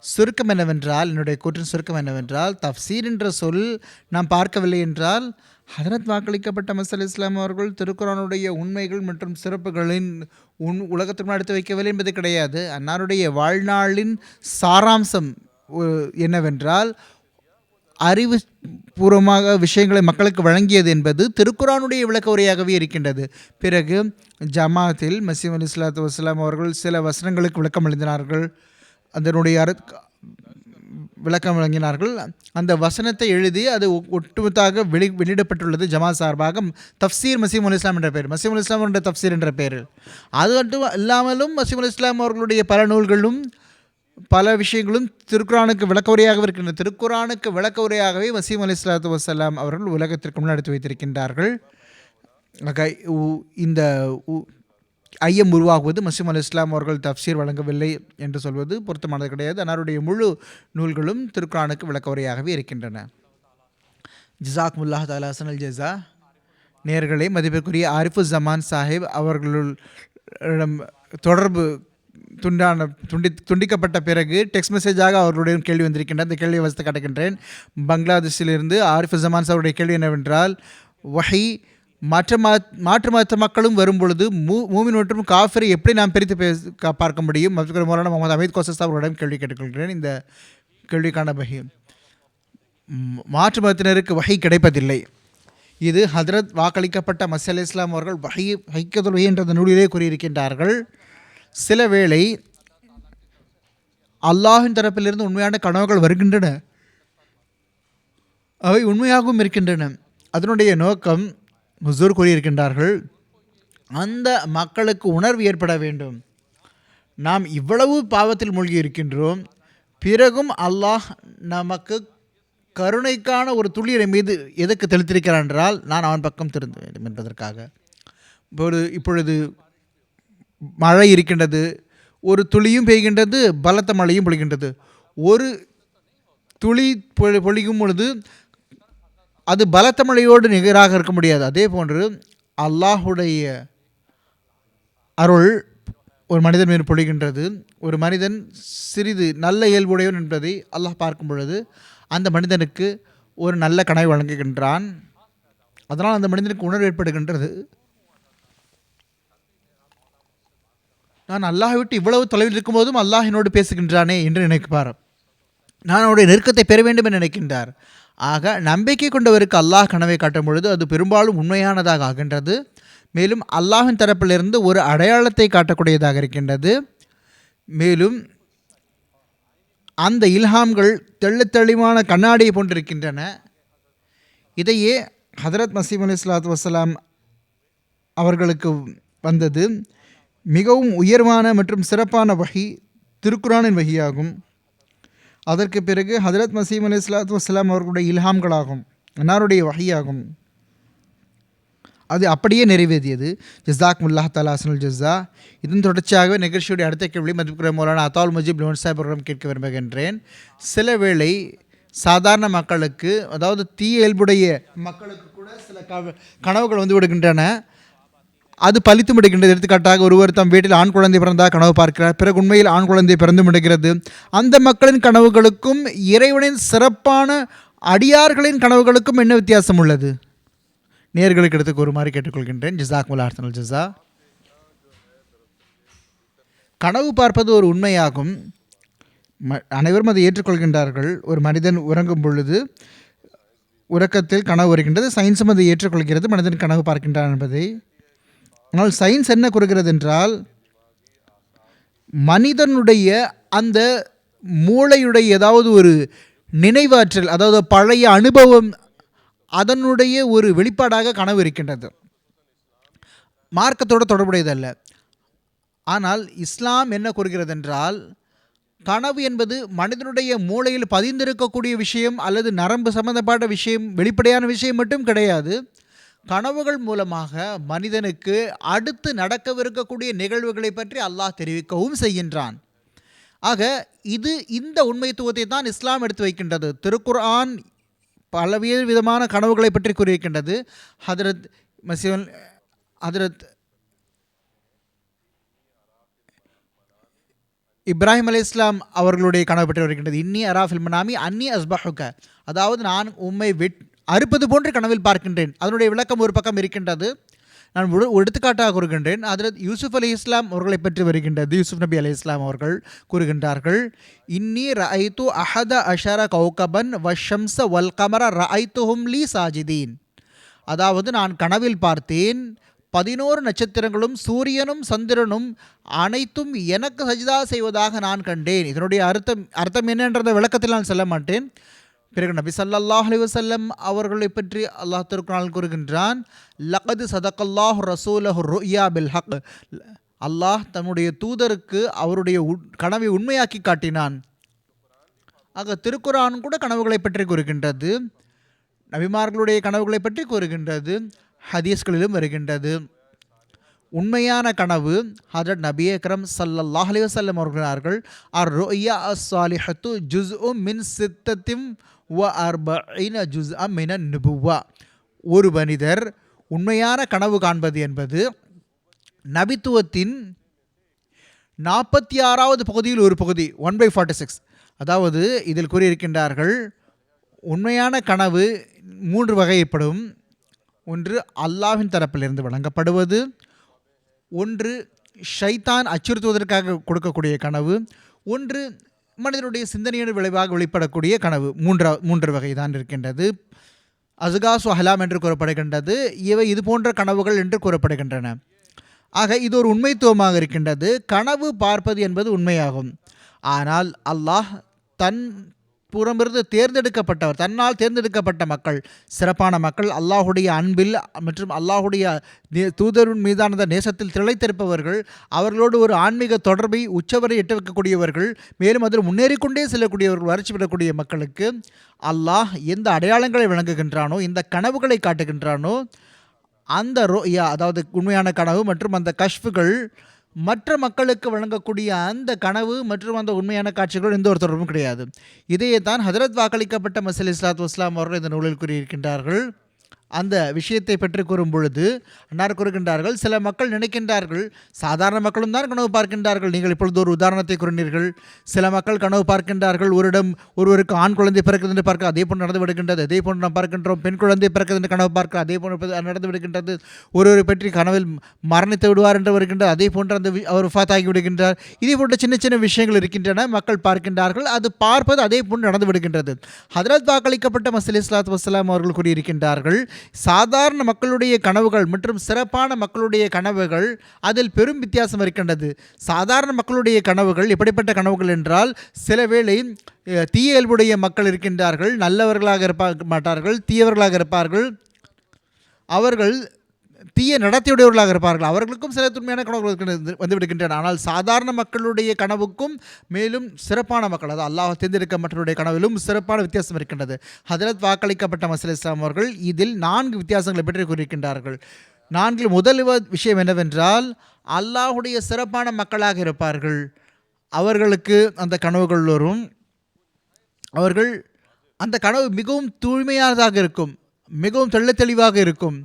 சுருக்கம் என்னவென்றால், என்னுடைய கூற்றின் சுருக்கம் என்னவென்றால், தஃப்சீர் என்ற சொல் நாம் பார்க்கவில்லை என்றால் ஹதரத் வாக்களிக்கப்பட்ட மஸீஹ் இஸ்லாம் அவர்கள் திருக்குரானுடைய உண்மைகள் மற்றும் சிறப்புகளின் உலகத்திற்கு எடுத்து வைக்கவில்லை என்பது கிடையாது. அன்னாருடைய வாழ்நாளின் சாராம்சம் என்னவென்றால், அறிவு பூர்வமாக விஷயங்களை மக்களுக்கு வழங்கியது என்பது திருக்குரானுடைய விளக்க உரையாகவே இருக்கின்றது. பிறகு ஜமாத்தில் மசீஹ் அலி ஸலாத்து வஸ்ஸலாம் அவர்கள் சில வசனங்களுக்கு விளக்கம் எழுதினார்கள், அதனுடைய விளக்கம் வழங்கினார்கள். அந்த வசனத்தை எழுதி அது ஒட்டுமொத்தாக வெளியிடப்பட்டுள்ளது ஜமாத் சார்பாக. தஃப்சீர் மசீஹ் அலி இஸ்லாம் என்ற பெயர், மசீஹ் அலி இஸ்லாம் என்ற தஃப்சீர் என்ற பெயரில். அது மட்டும் இல்லாமலும் மசீஹ் அலி இஸ்லாம் அவர்களுடைய பல நூல்களும் பல விஷயங்களும் திருக்குரானுக்கு விளக்க உரையாக இருக்கின்றன. திருக்குரானுக்கு விளக்க உரையாகவே மசீஹ் அலி ஸலாத்து வஸ்ஸலாம் அவர்கள் உலகத்திற்கு முன்னெடுத்து வைத்திருக்கின்றார்கள். இந்த ஐயம் உருவாகுவது மசீஹ் அலி இஸ்லாம் அவர்கள் தஃப்சீர் வழங்கவில்லை என்று சொல்வது பொருத்தமானது கிடையாது. அன்னாருடைய முழு நூல்களும் திருக்குரானுக்கு விளக்க உரையாகவே இருக்கின்றன. ஜஸாக்குமுல்லாஹ் தஆலா ஹஸனல் ஜஸா. நேயர்களே, மதிப்பிற்குரிய ஆரிஃபு ஜமான் சாஹிப் அவர்களிடம் தொடர்பு துண்டிக்கப்பட்ட பிறகு டெக்ஸ்ட் மெசேஜாக அவர்களுடைய கேள்வி வந்திருக்கின்றன. அந்த கேள்வியை வசதி காட்டுகின்றேன். பங்களாதேஷிலிருந்து ஆரிஃபு ஜமான் சாஹிபுடைய கேள்வி என்னவென்றால், வஹி மாற்று மத மக்களும் வரும்பொழுது மூமின் மற்றும் காஃபிரை எப்படி நாம் பிரித்து பார்க்க முடியும்? மௌலானா முகமது அமீத் கோசஸ் அவர்களிடம் கேள்வி கேட்டுக்கொள்கிறேன். இந்த கேள்விக்கான வஹி, மாற்று மதத்தினருக்கு வஹி கிடைப்பதில்லை. இது ஹதரத் வாக்களிக்கப்பட்ட மஸீஹ் அலைஹிஸ் ஸலாம் அவர்கள் ஹக்கீகத்துல் வஹி என்ற நூலிலே கூறியிருக்கின்றார்கள். சில வேளை அல்லாஹின் தரப்பிலிருந்து உண்மையான கனவுகள் வருகின்றன, அவை உண்மையாகவும் இருக்கின்றன. அதனுடைய நோக்கம் ஹுசூர் கூறியிருக்கின்றார்கள், அந்த மக்களுக்கு உணர்வு ஏற்பட வேண்டும். நாம் இவ்வளவு பாவத்தில் மூழ்கி இருக்கின்றோம், பிறகும் அல்லாஹ் நமக்கு கருணைக்கான ஒரு துளிரை மீது எதற்கு தெளித்திருக்கிறான் என்றால், நான் அவன் பக்கம் திரும்ப வேண்டும் என்பதற்காக. இப்பொழுது மழை இருக்கின்றது, ஒரு துளியும் பெய்கின்றது, பலத்த மழையும் பொழிகின்றது. ஒரு துளி பொழியும் பொழுது அது பலத்த மழையோடு நிகராக இருக்க முடியாது. அதே போன்று அல்லாஹுடைய அருள் ஒரு மனிதன் மீது பொழிகின்றது. ஒரு மனிதன் சிறிது நல்ல இயல்புடையவன் என்பதை அல்லாஹ் பார்க்கும் பொழுது அந்த மனிதனுக்கு ஒரு நல்ல கனவை வழங்குகின்றான். அதனால் அந்த மனிதனுக்கு உணர்வு ஏற்படுகின்றது, நான் அல்லாஹை விட்டு இவ்வளவு தொலைவில் இருக்கும்போதும் அல்லாஹ் என்னோடு பேசுகின்றானே என்று நினைப்பார். நான் அவருடைய நெருக்கத்தை பெற வேண்டும் என்று நினைக்கின்றார். ஆக நம்பிக்கை கொண்டவருக்கு அல்லாஹ் கனவை காட்டும் பொழுது அது பெரும்பாலும் உண்மையானதாக ஆகின்றது. மேலும் அல்லாஹின் தரப்பிலிருந்து ஒரு அடையாளத்தை காட்டக்கூடியதாக இருக்கின்றது. மேலும் அந்த இல்ஹாம்கள் தெளிவான கண்ணாடியை போன்றிருக்கின்றன. இதையே ஹதரத் மசீஹ் அலைஹி ஸலாத்து வஸ்ஸலாம் அவர்களுக்கு வந்தது மிகவும் உயர்வான மற்றும் சிறப்பான வஹி திருக்குரானின் வஹியாகும். அதற்கு பிறகு ஹதரத் மசீம் அலைஹிஸ்ஸலாத்து வஸ்ஸலாம் அவர்களுடைய இல்ஹாம்களாகும், அன்னாருடைய வஹியாகும். அது அப்படியே நிறைவேறியது. ஜஸாக்குமுல்லாஹ் தஆலா அஹ்ஸனுல் ஜஸா. இதன் தொடர்ச்சியாகவே நிகழ்ச்சியுடைய அடுத்த கேள்வி மதிப்புக்குரிய மௌலானா அத்தாவுல் முஜீப் லோன் சாஹிப் அவரிடம் கேட்க விரும்புகின்றேன். சில வேளை சாதாரண மக்களுக்கு, அதாவது தீய இயல்புடைய மக்களுக்கு கூட சில கனவுகள் வந்து விடுகின்றன, அது பலித்து விடுகின்றது. எடுத்துக்காட்டாக ஒருவர் தம் வீட்டில் ஆண் குழந்தை பிறந்தால் கனவு பார்க்கிறார், பிறகு உண்மையில் ஆண் குழந்தை பிறந்து விடுகிறது. அந்த மக்களின் கனவுகளுக்கும் இறைவனின் சிறப்பான அடியார்களின் கனவுகளுக்கும் என்ன வித்தியாசம் உள்ளது? நேர்களுக்கு எடுத்து கூறுமாறு கேட்டுக்கொள்கின்றேன். ஜஸாக்குமுல்லாஹ் அஹ்ஸனுல் ஜஸா. கனவு பார்ப்பது ஒரு உண்மையாகும். அனைவரும் அதை ஏற்றுக்கொள்கின்றார்கள். ஒரு மனிதன் உறங்கும் பொழுது உறக்கத்தில் கனவு வருகின்றது, சயின்ஸும் அதை ஏற்றுக்கொள்கிறது, மனிதன் கனவு பார்க்கின்றான் என்பதை. ஆனால் சயின்ஸ் என்ன கூறுகிறது என்றால், மனிதனுடைய அந்த மூளையுடைய ஏதாவது ஒரு நினைவாற்றல், அதாவது பழைய அனுபவம், அதனுடைய ஒரு வெளிப்பாடாக கனவு இருக்கின்றது, மார்க்கத்தோடு தொடர்புடையதல்ல. ஆனால் இஸ்லாம் என்ன கூறுகிறது என்றால், கனவு என்பது மனிதனுடைய மூளையில் பதிந்திருக்கக்கூடிய விஷயம் அல்லது நரம்பு சம்பந்தப்பட்ட விஷயம், வெளிப்படையான விஷயம் மட்டும் கிடையாது. கனவுகள் மூலமாக மனிதனுக்கு அடுத்து நடக்கவிருக்கக்கூடிய நிகழ்வுகளை பற்றி அல்லாஹ் தெரிவிக்கவும் செய்கின்றான். ஆக இந்த உண்மைத்துவத்தை தான் இஸ்லாம் எடுத்து வைக்கின்றது. திருக்குர்ஆன் பல்வேறு விதமான கனவுகளை பற்றி கூறியிருக்கின்றது. ஹதரத் இப்ராஹிம் அலைஹிஸ்ஸலாம் அவர்களுடைய கனவு பற்றி வருகின்றது. இன்னி அராஃபில் மனாமி அன்னி அஸ்பஹுக, அதாவது நான் உம்மை அறுப்பது போன்று கனவில் பார்க்கின்றேன். அதனுடைய விளக்கம் ஒரு பக்கம் இருக்கின்றது. நான் ஒரு எடுத்துக்காட்டாக கூறுகின்றேன். ஹதரத் யூசுப் அலைஹிஸ்ஸலாம் அவர்களை பற்றி வருகின்றது. யூசுப் நபி அலைஹிஸ்ஸலாம் அவர்கள் கூறுகின்றார்கள், இன்னி ரஅய்து அஹத அஷர கௌகபன் வஷம்ஸ வல் கமர ரஅய்துஹும் லீ சாஜிதீன், அதாவது நான் கனவில் பார்த்தேன் 11 நட்சத்திரங்களும் சூரியனும் சந்திரனும் அனைத்தும் எனக்கு சஜிதா செய்வதாக நான் கண்டேன். இதனுடைய அர்த்தம் என்னன்றத விளக்கத்தில் நான் சொல்ல மாட்டேன். பிறகு நபி ஸல்லல்லாஹு அலைஹி வஸல்லம் அவர்களை பற்றி அல்லாஹ் திருக்குர்ஆனில் கூறுகின்றான், லகது சதகல்லாஹு ரசூலஹு ருயா பில் ஹக், அல்லாஹ் தன்னுடைய தூதருக்கு அவருடைய கனவை உண்மையாக்கி காட்டினான். ஆக திருக்குர்ஆன் கூட கனவுகளை பற்றி கூறுகின்றது, நபிமார்களுடைய கனவுகளை பற்றி கூறுகின்றது, ஹதீஸ்களிலும் வருகின்றது. உண்மையான கனவு ஹஜரத் நபி அக்ரம் ஸல்லல்லாஹு அலைஹி வஸல்லம் அவர்கள் அர்-ருயா அஸ்-சாலிஹத்து ஜுஸ்உம் மின் சித்தத்தின் வ அர்பஈன ஜுஸ்அம் மினன் நுபுவ்வா. ஒரு மனிதர் உண்மையான கனவு காண்பது என்பது நபித்துவத்தின் 46வது பகுதியில் ஒரு பகுதி, 1/46. அதாவது இதில் கூறியிருக்கின்றார்கள், உண்மையான கனவு 3 வகைப்படும். ஒன்று அல்லாஹ்வின் தரப்பிலிருந்து வழங்கப்படுவது, ஒன்று ஷைத்தான் அச்சுறுத்துவதற்காக கொடுக்கக்கூடிய கனவு, ஒன்று மனிதனுடைய சிந்தனையின் விளைவாக வெளிப்படக்கூடிய கனவு. மூன்று வகை தான் இருக்கின்றது. அஸ்காசு அஹ்லாம் என்று கூறப்படுகின்றது. இவை இது போன்ற கனவுகள் என்று கூறப்படுகின்றன. ஆக இது ஒரு உண்மைத்துவமாக இருக்கின்றது. கனவு பார்ப்பது என்பது உண்மையாகும். ஆனால் அல்லாஹ் தன் புறமிருந்து தேர்ந்தெடுக்கப்பட்டவர், தன்னால் தேர்ந்தெடுக்கப்பட்ட மக்கள், சிறப்பான மக்கள், அல்லாஹுடைய அன்பில் மற்றும் அல்லாஹுடைய தூதரின் மீதான நேசத்தில் திளைத்திருப்பவர்கள், அவர்களோடு ஒரு ஆன்மீக தொடர்பை உச்சவரை எட்ட வைக்கக்கூடியவர்கள், மேலும் அதில் முன்னேறிக்கொண்டே செல்லக்கூடியவர்கள், வளர்ச்சி பெறக்கூடிய மக்களுக்கு அல்லாஹ் எந்த அடையாளங்களை வழங்குகின்றானோ, இந்த கனவுகளை காட்டுகின்றானோ, அந்த ரோயா, அதாவது உண்மையான கனவு மற்றும் அந்த கஷ்ஃபுகள் மற்ற மக்களுக்கு வழங்கக்கூடிய அந்த கனவு மற்றும் அந்த உண்மையான காட்சிகள் எந்த ஒரு தொடர்பும் கிடையாது. இதையே தான் ஹஜரத் வாக்களிக்கப்பட்ட மஸீஹ் அலைஹிஸ்ஸலாத்து வஸ்ஸலாம் அவர்கள் இந்த நூலில் கூறியிருக்கின்றார்கள். அந்த விஷயத்தை பற்றி கூறும் பொழுது அன்னார் கூறுகின்றார்கள், சில மக்கள் நினைக்கின்றார்கள் சாதாரண மக்களும் தான் கனவு பார்க்கின்றார்கள். நீங்கள் இப்பொழுது ஒரு உதாரணத்தை கூறினீர்கள். சில மக்கள் கனவு பார்க்கின்றார்கள், ஒருவருக்கு ஆண் குழந்தை பிறக்கிறது என்று பார்க்க அதே போன்று நடந்து விடுகின்றது. அதே போன்று நாம் பார்க்கின்றோம், பெண் குழந்தை பிறக்கிறது என்று கனவு பார்க்க அதே போன்று நடந்து விடுகின்றது. ஒருவரை பற்றி கனவில் மரணித்து விடுவார் என்று வருகின்றது, அதே போன்று அந்த அவர் வஃபாத்தாகி விடுகின்றார். இதே போன்ற சின்ன சின்ன விஷயங்கள் இருக்கின்றன, மக்கள் பார்க்கின்றார்கள், அது பார்ப்பது அதே போன்று நடந்து விடுகின்றது. ஹஜரத் வாக்களிக்கப்பட்ட மஸீஹ் அலைஹிஸ்ஸலாத்து வஸ்ஸலாம் அவர்கள் கூறியிருக்கின்றார்கள், சாதாரண மக்களுடைய கனவுகள் மற்றும் சிறப்பான மக்களுடைய கனவுகள் அதில் பெரும் வித்தியாசம் இருக்கின்றது. சாதாரண மக்களுடைய கனவுகள் எப்படிப்பட்ட கனவுகள் என்றால், சில வேளை தீய இயல்புடைய மக்கள் இருக்கின்றார்கள், நல்லவர்களாக இருக்க மாட்டார்கள், தீயவர்களாக இருப்பார்கள். அவர்கள் தீய நடத்தையுடையவர்களாக இருப்பார்கள். அவர்களுக்கும் சில உண்மையான கனவுகள் வந்து விடுகின்றன. ஆனால் சாதாரண மக்களுடைய கனவுக்கும் மேலும் சிறப்பான மக்கள், அதாவது அல்லாஹ் தேர்ந்தெடுக்கப்பட்டவருடைய கனவிலும் சிறப்பான வித்தியாசம் இருக்கின்றது. ஹதரத் வாக்களிக்கப்பட்ட மஸீஹ் இஸ்லாம் அவர்கள் இதில் 4 வித்தியாசங்களை பற்றி கூறியிருக்கின்றார்கள். 4 முதல் விஷயம் என்னவென்றால், அல்லாஹுடைய சிறப்பான மக்களாக இருப்பார்கள். அவர்களுக்கு அந்த கனவுகள் வரும். அவர்கள் அந்த கனவு மிகவும் தூய்மையானதாக இருக்கும், மிகவும் தெளிவாக இருக்கும்.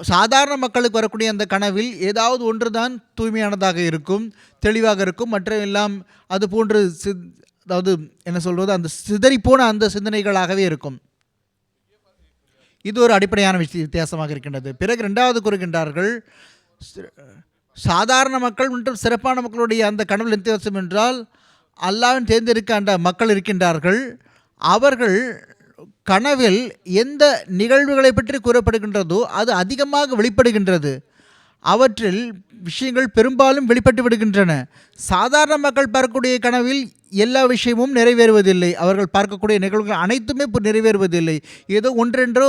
சாதாரண மக்களுக்கு வரக்கூடிய அந்த கனவில் ஏதாவது ஒன்று தான் தூய்மையானதாக இருக்கும், தெளிவாக இருக்கும். மற்ற எல்லாம் அது போன்று அதாவது என்ன சொல்வது, அந்த சிதறிப்போன அந்த சிந்தனைகளாகவே இருக்கும். இது ஒரு அடிப்படையான வித்தியாசமாக இருக்கின்றது. பிறகு 2வது கூறுகின்றார்கள், சாதாரண மக்கள் மற்றும் சிறப்பான மக்களுடைய அந்த கனவில் வித்தியாசம் என்றால், அல்லாஹ்வின் தேர்ந்தெடுக்க அந்த மக்கள் இருக்கின்றார்கள். அவர்கள் கனவில் எந்த நிகழ்வுகளை பற்றி கூறப்படுகின்றதோ அது அதிகமாக வெளிப்படுகின்றது. அவற்றில் விஷயங்கள் பெரும்பாலும் வெளிப்பட்டு விடுகின்றன. சாதாரண மக்கள் பார்க்கக்கூடிய கனவில் எல்லா விஷயமும் நிறைவேறுவதில்லை. அவர்கள் பார்க்கக்கூடிய நிகழ்வுகள் அனைத்துமே நிறைவேறுவதில்லை. ஏதோ ஒன்றென்றோ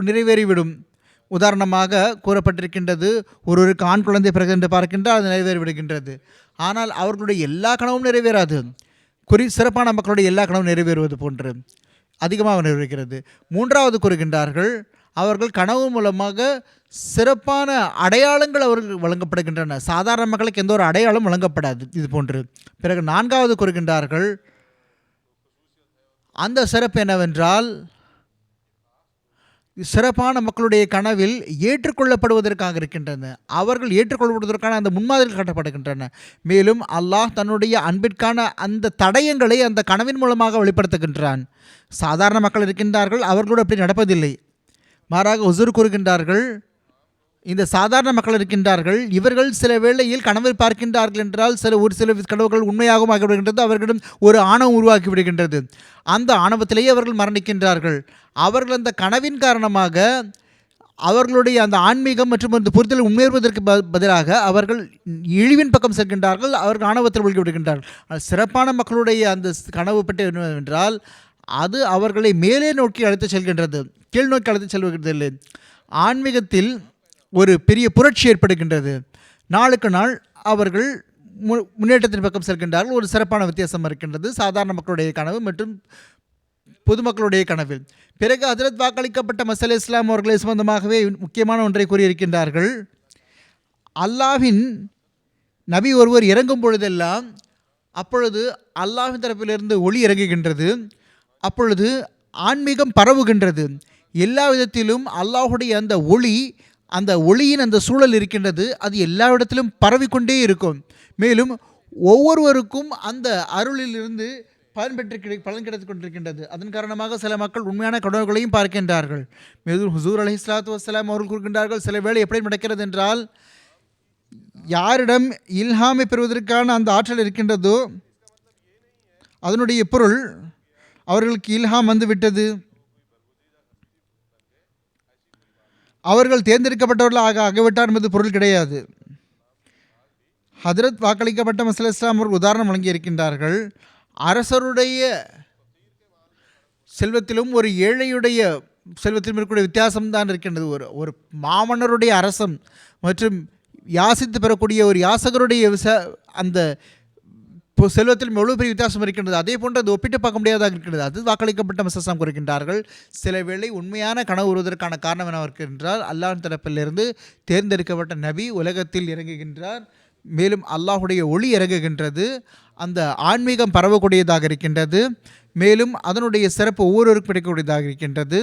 நிறைவேறிவிடும். உதாரணமாக கூறப்பட்டிருக்கின்றது, ஒருவருக்கு ஆண் குழந்தை பிறகு என்று பார்க்கின்றால் அது நிறைவேறிவிடுகின்றது. ஆனால் அவர்களுடைய எல்லா கனவும் நிறைவேறாது. சிறப்பான மக்களுடைய எல்லா கனவும் நிறைவேறுவது போன்று அதிகமாக நிறைவேறுகிறது. 3வது கூறுகின்றார்கள், அவர்கள் கனவு மூலமாக சிறப்பான அடையாளங்கள் அவர்கள் வழங்கப்படுகின்றன. சாதாரண மக்களுக்கு எந்த ஒரு அடையாளம் வழங்கப்படாது இது போன்று. பிறகு 4வது கூறுகின்றார்கள், அந்த சிறப்பு என்னவென்றால், சிறப்பான மக்களுடைய கனவில் ஏற்றுக்கொள்ளப்படுவதற்காக இருக்கின்றன. அவர்கள் ஏற்றுக்கொள்ளப்படுவதற்கான அந்த முன்மாதிரிகள் காட்டப்படுகின்றன. மேலும் அல்லாஹ் தன்னுடைய அன்பிற்கான அந்த தடயங்களை அந்த கனவின் மூலமாக வெளிப்படுத்துகின்றான். சாதாரண மக்கள் இருக்கின்றார்கள், அவர்களோடு அப்படி நடப்பதில்லை. மாறாக ஹுசூர் கூறுகின்றார்கள், இந்த சாதாரண மக்கள் இருக்கின்றார்கள், இவர்கள் சில வேளையில் கனவில் பார்க்கின்றார்கள் என்றால் ஒரு சில கனவுகள் உண்மையாகவும் ஆகிவிடுகின்றது. அவர்களிடம் ஒரு ஆணவம் உருவாக்கி விடுகின்றது. அந்த ஆணவத்திலேயே அவர்கள் மரணிக்கின்றார்கள். அவர்கள் அந்த கனவின் காரணமாக அவர்களுடைய அந்த ஆன்மீகம் மற்றும் அந்த புரிதலை முன்னேறுவதற்கு பதிலாக அவர்கள் இழிவின் பக்கம் செல்கின்றார்கள். அவர்கள் ஆணவத்தில் மூழ்கி விடுகின்றார்கள். சிறப்பான மக்களுடைய அந்த கனவு பற்றி என்னவென்றால், அது அவர்களை மேலே நோக்கி அழைத்து செல்கின்றது, கீழ் நோக்கி அழைத்து செல்வதில்லை. ஆன்மீகத்தில் ஒரு பெரிய புரட்சி ஏற்படுகின்றது. நாளுக்கு நாள் அவர்கள் முன்னேற்றத்தின் பக்கம் செல்கின்றார்கள். ஒரு சிறப்பான வித்தியாசம் இருக்கின்றது சாதாரண மக்களுடைய கனவு மற்றும் பொதுமக்களுடைய கனவில். பிறகு ஹஜ்ரத் வாக்களிக்கப்பட்ட மஸீஹ் இஸ்லாம் அவர்களை சம்பந்தமாகவே முக்கியமான ஒன்றை கூறியிருக்கின்றார்கள். அல்லாஹ்வின் நபி ஒருவர் இறங்கும் பொழுதெல்லாம் அப்பொழுது அல்லாஹ்வின் தரப்பிலிருந்து ஒளி இறங்குகின்றது. அப்பொழுது ஆன்மீகம் பரவுகின்றது. எல்லா விதத்திலும் அல்லாஹுடைய அந்த ஒளி, அந்த ஒளியின் அந்த சூழல் இருக்கின்றது. அது எல்லா இடத்திலும் பரவிக்கொண்டே இருக்கும். மேலும் ஒவ்வொருவருக்கும் அந்த அருளிலிருந்து பலன் கிடைத்துக் கொண்டிருக்கின்றது. அதன் காரணமாக சில மக்கள் உண்மையான கனவுகளையும் பார்க்கின்றார்கள். மேலும் ஹுசூர் அலைஹிஸ்ஸலாத்து வஸ்ஸலாம் அவர்கள் கூறுகின்றார்கள், சில வேளை எப்படி நடக்கிறது என்றால், யாரிடம் இல்ஹாமை பெறுவதற்கான அந்த ஆற்றல் இருக்கின்றதோ அதனுடைய பொருள் அவர்களுக்கு இல்ஹாம் வந்து விட்டது, அவர்கள் தேர்ந்தெடுக்கப்பட்டவர்களாக ஆகிவிட்டார் என்பது பொருள் கிடையாது. ஹஜ்ரத் வாக்களிக்கப்பட்ட மஸீஹ் இஸ்லாம் அவர்கள் உதாரணம் வழங்கியிருக்கின்றார்கள். அரசருடைய செல்வத்திலும் ஒரு ஏழையுடைய செல்வத்திலும் இருக்கக்கூடிய வித்தியாசம்தான் இருக்கின்றது. ஒரு மாமன்னருடைய அரசம் மற்றும் யாசித்து பெறக்கூடிய ஒரு யாசகருடைய அந்த செல்வத்தில் எவ்வளவு பெரிய வித்தியாசம் இருக்கின்றது. அதே போன்று அது ஒப்பிட்டு பார்க்க முடியாதாக இருக்கின்றது. அது வாக்களிக்கப்பட்ட மஸீஹ் இஸ்லாம் கூறுகின்றார்கள், சில வேளை உண்மையான கனவு வருவதற்கான காரணம் என்னவாக இருக்கின்றால், அல்லாஹ்வின் தரப்பிலிருந்து தேர்ந்தெடுக்கப்பட்ட நபி உலகத்தில் இறங்குகின்றார். மேலும் அல்லாஹுடைய ஒளி இறங்குகின்றது. அந்த ஆன்மீகம் பரவக்கூடியதாக இருக்கின்றது. மேலும் அதனுடைய சிறப்பு ஒவ்வொருவருக்கும் கிடைக்கக்கூடியதாக இருக்கின்றது.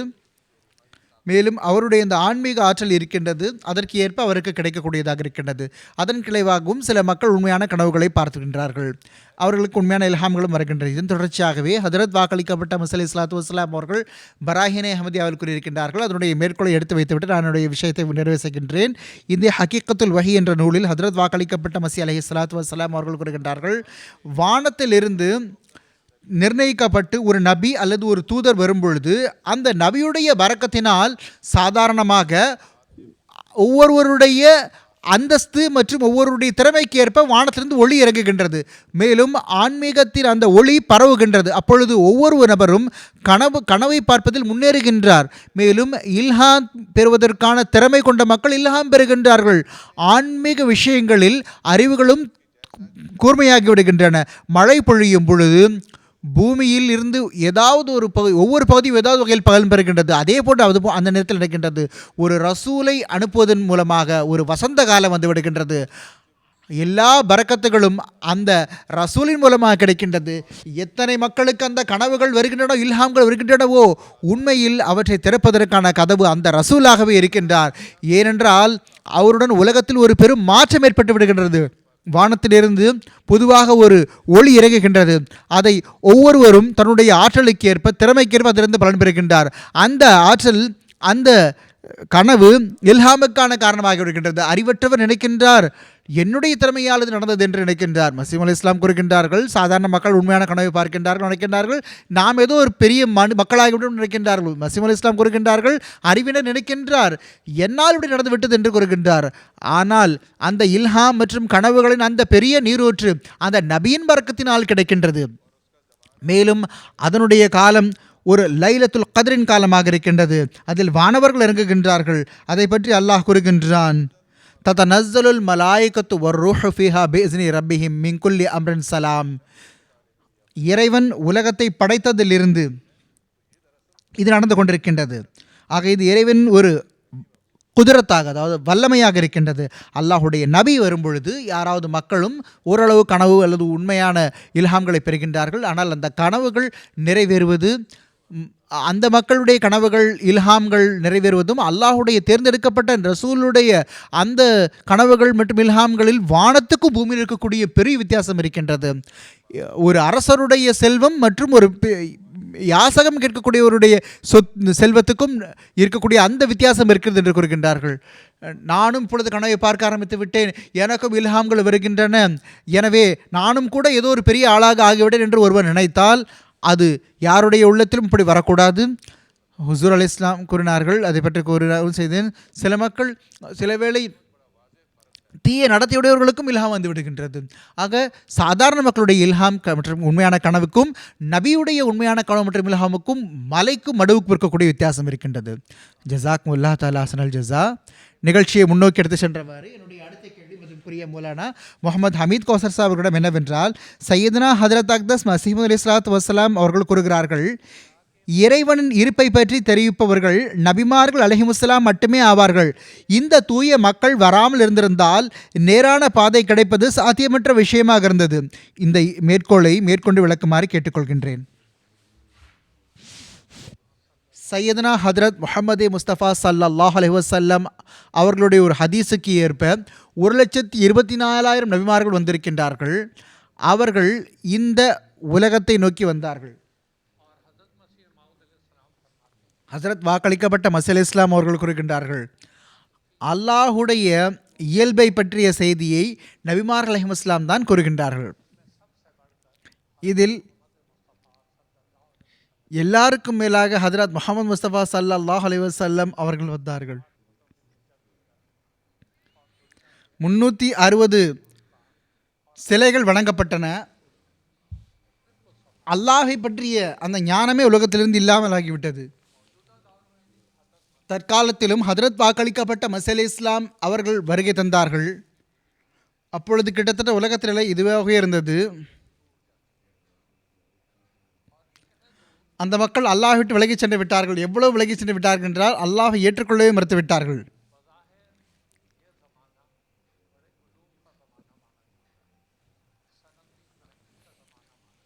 மேலும் அவருடைய இந்த ஆன்மீக ஆற்றல் இருக்கின்றது, அதற்கு ஏற்ப அவருக்கு கிடைக்கக்கூடியதாக இருக்கின்றது. அதன் கிளைவாகவும் சில மக்கள் உண்மையான கனவுகளை பார்த்துகின்றார்கள், அவர்களுக்கு உண்மையான இல்ஹாம்களும் வருகின்றது. இதன் தொடர்ச்சியாகவே ஹஜ்ரத் வாக்களிக்கப்பட்ட மஸீஹ் இஸ்லாத்து வஸ்ஸலாம் அவர்கள் பராஹினே அஹ்மதியாவில் கூறியிருக்கின்றார்கள். அதனுடைய மேற்கோளை எடுத்து வைத்துவிட்டு நான் என்னுடைய விஷயத்தை நிறைவு செய்கின்றேன். இந்த ஹக்கீகத்துல் வஹி என்ற நூலில் ஹஜ்ரத் வாக்களிக்கப்பட்ட மஸீஹ் அலைஹிஸ்ஸலாத்து வஸ்ஸலாம் அவர்கள் கூறுகின்றார்கள், வானத்திலிருந்து நிர்ணயிக்கப்பட்டு ஒரு நபி அல்லது ஒரு தூதர் வரும்பொழுது அந்த நபியுடைய பரக்கத்தினால் சாதாரணமாக ஒவ்வொருவருடைய அந்தஸ்து மற்றும் ஒவ்வொருடைய திறமைக்கு ஏற்ப வானத்திலிருந்து ஒளி இறங்குகின்றது. மேலும் ஆன்மீகத்தில் அந்த ஒளி பரவுகின்றது. அப்பொழுது ஒவ்வொரு நபரும் கனவை பார்ப்பதில் முன்னேறுகின்றார். மேலும் இல்ஹாம் பெறுவதற்கான திறமை கொண்ட மக்கள் இல்ஹாம் பெறுகின்றார்கள். ஆன்மீக விஷயங்களில் அறிவுகளும் கூர்மையாகி விடுகின்றன. மழை பொழியும் பொழுது பூமியில் இருந்து ஏதாவது ஒரு பகுதி, ஒவ்வொரு பகுதியும் ஏதாவது வகையில் பலன் பெறுகின்றது. அதே போன்று அந்த நேரத்தில் நடக்கின்றது. ஒரு ரசூலை அனுப்புவதன் மூலமாக ஒரு வசந்த காலம் வந்து விடுகின்றது. எல்லா பரக்கத்துகளும் அந்த ரசூலின் மூலமாக கிடைக்கின்றது. எத்தனை மக்களுக்கு அந்த கனவுகள் வருகின்றனோ, இல்ஹாம்கள் வருகின்றனவோ, உண்மையில் அவற்றை திறப்பதற்கான கதவு அந்த ரசூலாகவே இருக்கின்றார். ஏனென்றால் அவருடன் உலகத்தில் ஒரு பெரும் மாற்றம் ஏற்பட்டு விடுகின்றது. வானத்திலிருந்து பொதுவாக ஒரு ஒளி இறங்குகின்றது. அதை ஒவ்வொருவரும் தன்னுடைய ஆற்றலுக்கு ஏற்ப, திறமைக்கேற்ப அதிலிருந்து பலன் பெறுகின்றார். அந்த ஆற்றல், அந்த கனவு இல்ஹாமுக்கான காரணமாக விடுகின்றது. அறிவற்றவர் நினைக்கின்றார் என்னுடைய திறமையால் இது நடந்தது என்று நினைக்கின்றார். மசீஹ் அலைஹிஸ்ஸலாம் கூறுகின்றார்கள், சாதாரண மக்கள் உண்மையான கனவை பார்க்கின்றார்கள், நினைக்கின்றார்கள் நாம் ஏதோ ஒரு பெரிய மக்களாகிவிடும் நினைக்கின்றார்கள். மசீஹ் அலைஹிஸ்ஸலாம் கூறுகின்றார்கள், அறிவினர் நினைக்கின்றார் என்னால் இப்படி நடந்துவிட்டது என்று கூறுகின்றார். ஆனால் அந்த இல்ஹாம் மற்றும் கனவுகளின் அந்த பெரிய நீரூற்று அந்த நபியின் பரக்கத்தினால் கிடைக்கின்றது. மேலும் அதனுடைய காலம் ஒரு லைலத்துல் கத்ரின் காலமாக இருக்கின்றது. அதில் வானவர்கள் இறங்குகின்றார்கள். அதை பற்றி அல்லாஹ் கூறுகின்றான், ததனஸ்ஸலுல் மலாயிகத்து வர்ரூஹு ஃபீஹா பிஇஸ்னி ரப்பிஹிம் மின் குல்லி அம்ரின் சலாம். இறைவன் உலகத்தை படைத்ததிலிருந்து இது நடந்து கொண்டிருக்கின்றது. ஆக இது இறைவன் ஒரு குதிரத்தாக, அதாவது வல்லமையாக இருக்கின்றது. அல்லாஹுடைய நபி வரும்பொழுது யாராவது மக்களும் ஓரளவு கனவு அல்லது உண்மையான இல்ஹாம்களை பெறுகின்றார்கள். ஆனால் அந்த கனவுகள் நிறைவேறுவது, அந்த மக்களுடைய கனவுகள் இல்ஹாம்கள் நிறைவேறுவதும் அல்லாஹுடைய தேர்ந்தெடுக்கப்பட்ட ரசூலுடைய அந்த கனவுகள் மற்றும் இல்ஹாம்களில் வானத்துக்கும் பூமியில் இருக்கக்கூடிய பெரிய வித்தியாசம் இருக்கின்றது. ஒரு அரசருடைய செல்வம் மற்றும் ஒரு யாசகம் கேட்கக்கூடியவருடைய செல்வத்துக்கும் இருக்கக்கூடிய அந்த வித்தியாசம் இருக்கிறது என்று கூறுகின்றார்கள். நானும் இப்பொழுது கனவை பார்க்க ஆரம்பித்து விட்டேன், எனக்கும் இல்ஹாம்கள் வருகின்றன, எனவே நானும் கூட ஏதோ ஒரு பெரிய ஆளாக ஆகிவிட்டேன் என்று ஒருவர் நினைத்தால் அது யாருடைய உள்ளத்திலும் இப்படி வரக்கூடாது. ஹுசூர் அலைஹிஸ்ஸலாம் கூறினார்கள், அதை பற்றி கூறினார்கள் செய்தேன், சில மக்கள் சில வேளை தீய நடத்தையுடையவர்களுக்கும் இல்ஹாம் வந்து விடுகின்றது. ஆக சாதாரண மக்களுடைய இல்ஹாம் மற்றும் உண்மையான கனவுக்கும் நபியுடைய உண்மையான கனவு மற்றும் இல்ஹாமுக்கும் மலைக்கும் மடுவுக்கும் இருக்கக்கூடிய வித்தியாசம் இருக்கின்றது. ஜஸாக்குமுல்லாஹ் தஆலா ஹஸனல் ஜஸா. நிகழ்ச்சியை முன்னோக்கி எடுத்து சென்றவாறு என்னுடைய அடுத்த கேள்வி மதிப்புரிய மௌலானா முகமது ஹமீத் கௌசர் சாஹ் அவர்களிடம் என்னவென்றால், சையதுனா ஹதரத் அக்தஸ் மஸீஹ் மவ்ஊத் அலைஹிஸ்ஸலாத்து வஸ்ஸலாம் அவர்கள் கூறுகிறார்கள், இறைவனின் இருப்பை பற்றி தெரிவிப்பவர்கள் நபிமார்கள் அலைஹிமுஸ்ஸலாம் மட்டுமே ஆவார்கள். இந்த தூய மக்கள் வராமல் இருந்திருந்தால் நேரான பாதை கிடைப்பது சாத்தியமற்ற விஷயமாக இருந்தது. இந்த மேற்கோளை மேற்கொண்டு விளக்குமாறு கேட்டுக்கொள்கின்றேன். சையதுனா ஹதரத் முஹம்மதே முஸ்தபா ஸல்லல்லாஹு அலைஹி வஸல்லம் அவர்களுடைய ஒரு ஹதீஸுக்கு ஏற்ப 1,24,000 நபிமார்கள் வந்திருக்கின்றார்கள். அவர்கள் இந்த உலகத்தை நோக்கி வந்தார்கள். ஹசரத் வாக்களிக்கப்பட்ட மஸீஹ் அலைஹிஸ்ஸலாம் அவர்கள் கூறுகின்றார்கள், அல்லாஹுடைய இயல்பை பற்றிய செய்தியை நபிமார்கள் அலைஹிமுஸ்ஸலாம் தான் கூறுகின்றார்கள். இதில் எல்லாருக்கும் மேலாக ஹதரத் முஹம்மது முஸ்தபா ஸல்லல்லாஹு அலைஹி வஸல்லம் அவர்கள் வந்தார்கள். 360 சிலைகள் வணங்கப்பட்டன. அல்லாஹை பற்றிய அந்த ஞானமே உலகத்திலிருந்து இல்லாமல் ஆகிவிட்டது. தற்காலத்திலும் ஹதரத் வாக்களிக்கப்பட்ட மஸீஹ் அலைஹிஸ்ஸலாம் அவர்கள் வருகை தந்தார்கள். அப்பொழுது கிட்டத்தட்ட உலகத்திலே இதுவாக இருந்தது. அந்த மக்கள் அல்லாஹ் விட்டு விலகி சென்று விட்டார்கள். எவ்வளவு விலகி சென்று விட்டார்கள் என்றால் அல்லாஹை ஏற்றுக்கொள்ளவே மறுத்து விட்டார்கள்.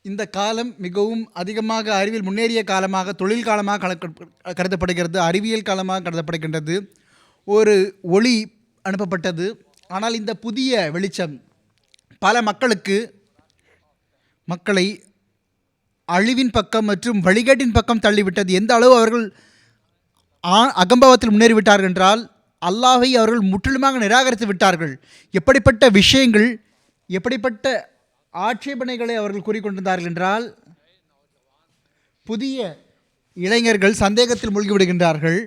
இந்த காலம் மிகவும் அதிகமாக அறிவியல் முன்னேறிய காலமாக, தொழில் காலமாக கருதப்படுகிறது, அறிவியல் காலமாக கருதப்படுகின்றது. ஒரு ஒளி அனுப்பப்பட்டது. ஆனால் இந்த புதிய வெளிச்சம் பல மக்களை அழிவின் பக்கம் மற்றும் வழிகேட்டின் பக்கம் தள்ளிவிட்டது. எந்த அளவு அவர்கள் அகம்பவத்தில் முன்னேறிவிட்டார்கள் என்றால் அல்லாஹை அவர்கள் முற்றிலுமாக நிராகரித்து விட்டார்கள். எப்படிப்பட்ட விஷயங்கள், எப்படிப்பட்ட ஆட்சேபனைகளை அவர்கள் கூறிக்கொண்டிருந்தார்கள் என்றால், புதிய இளைஞர்கள் சந்தேகத்தில் மூழ்கிவிடுகின்றார்கள்.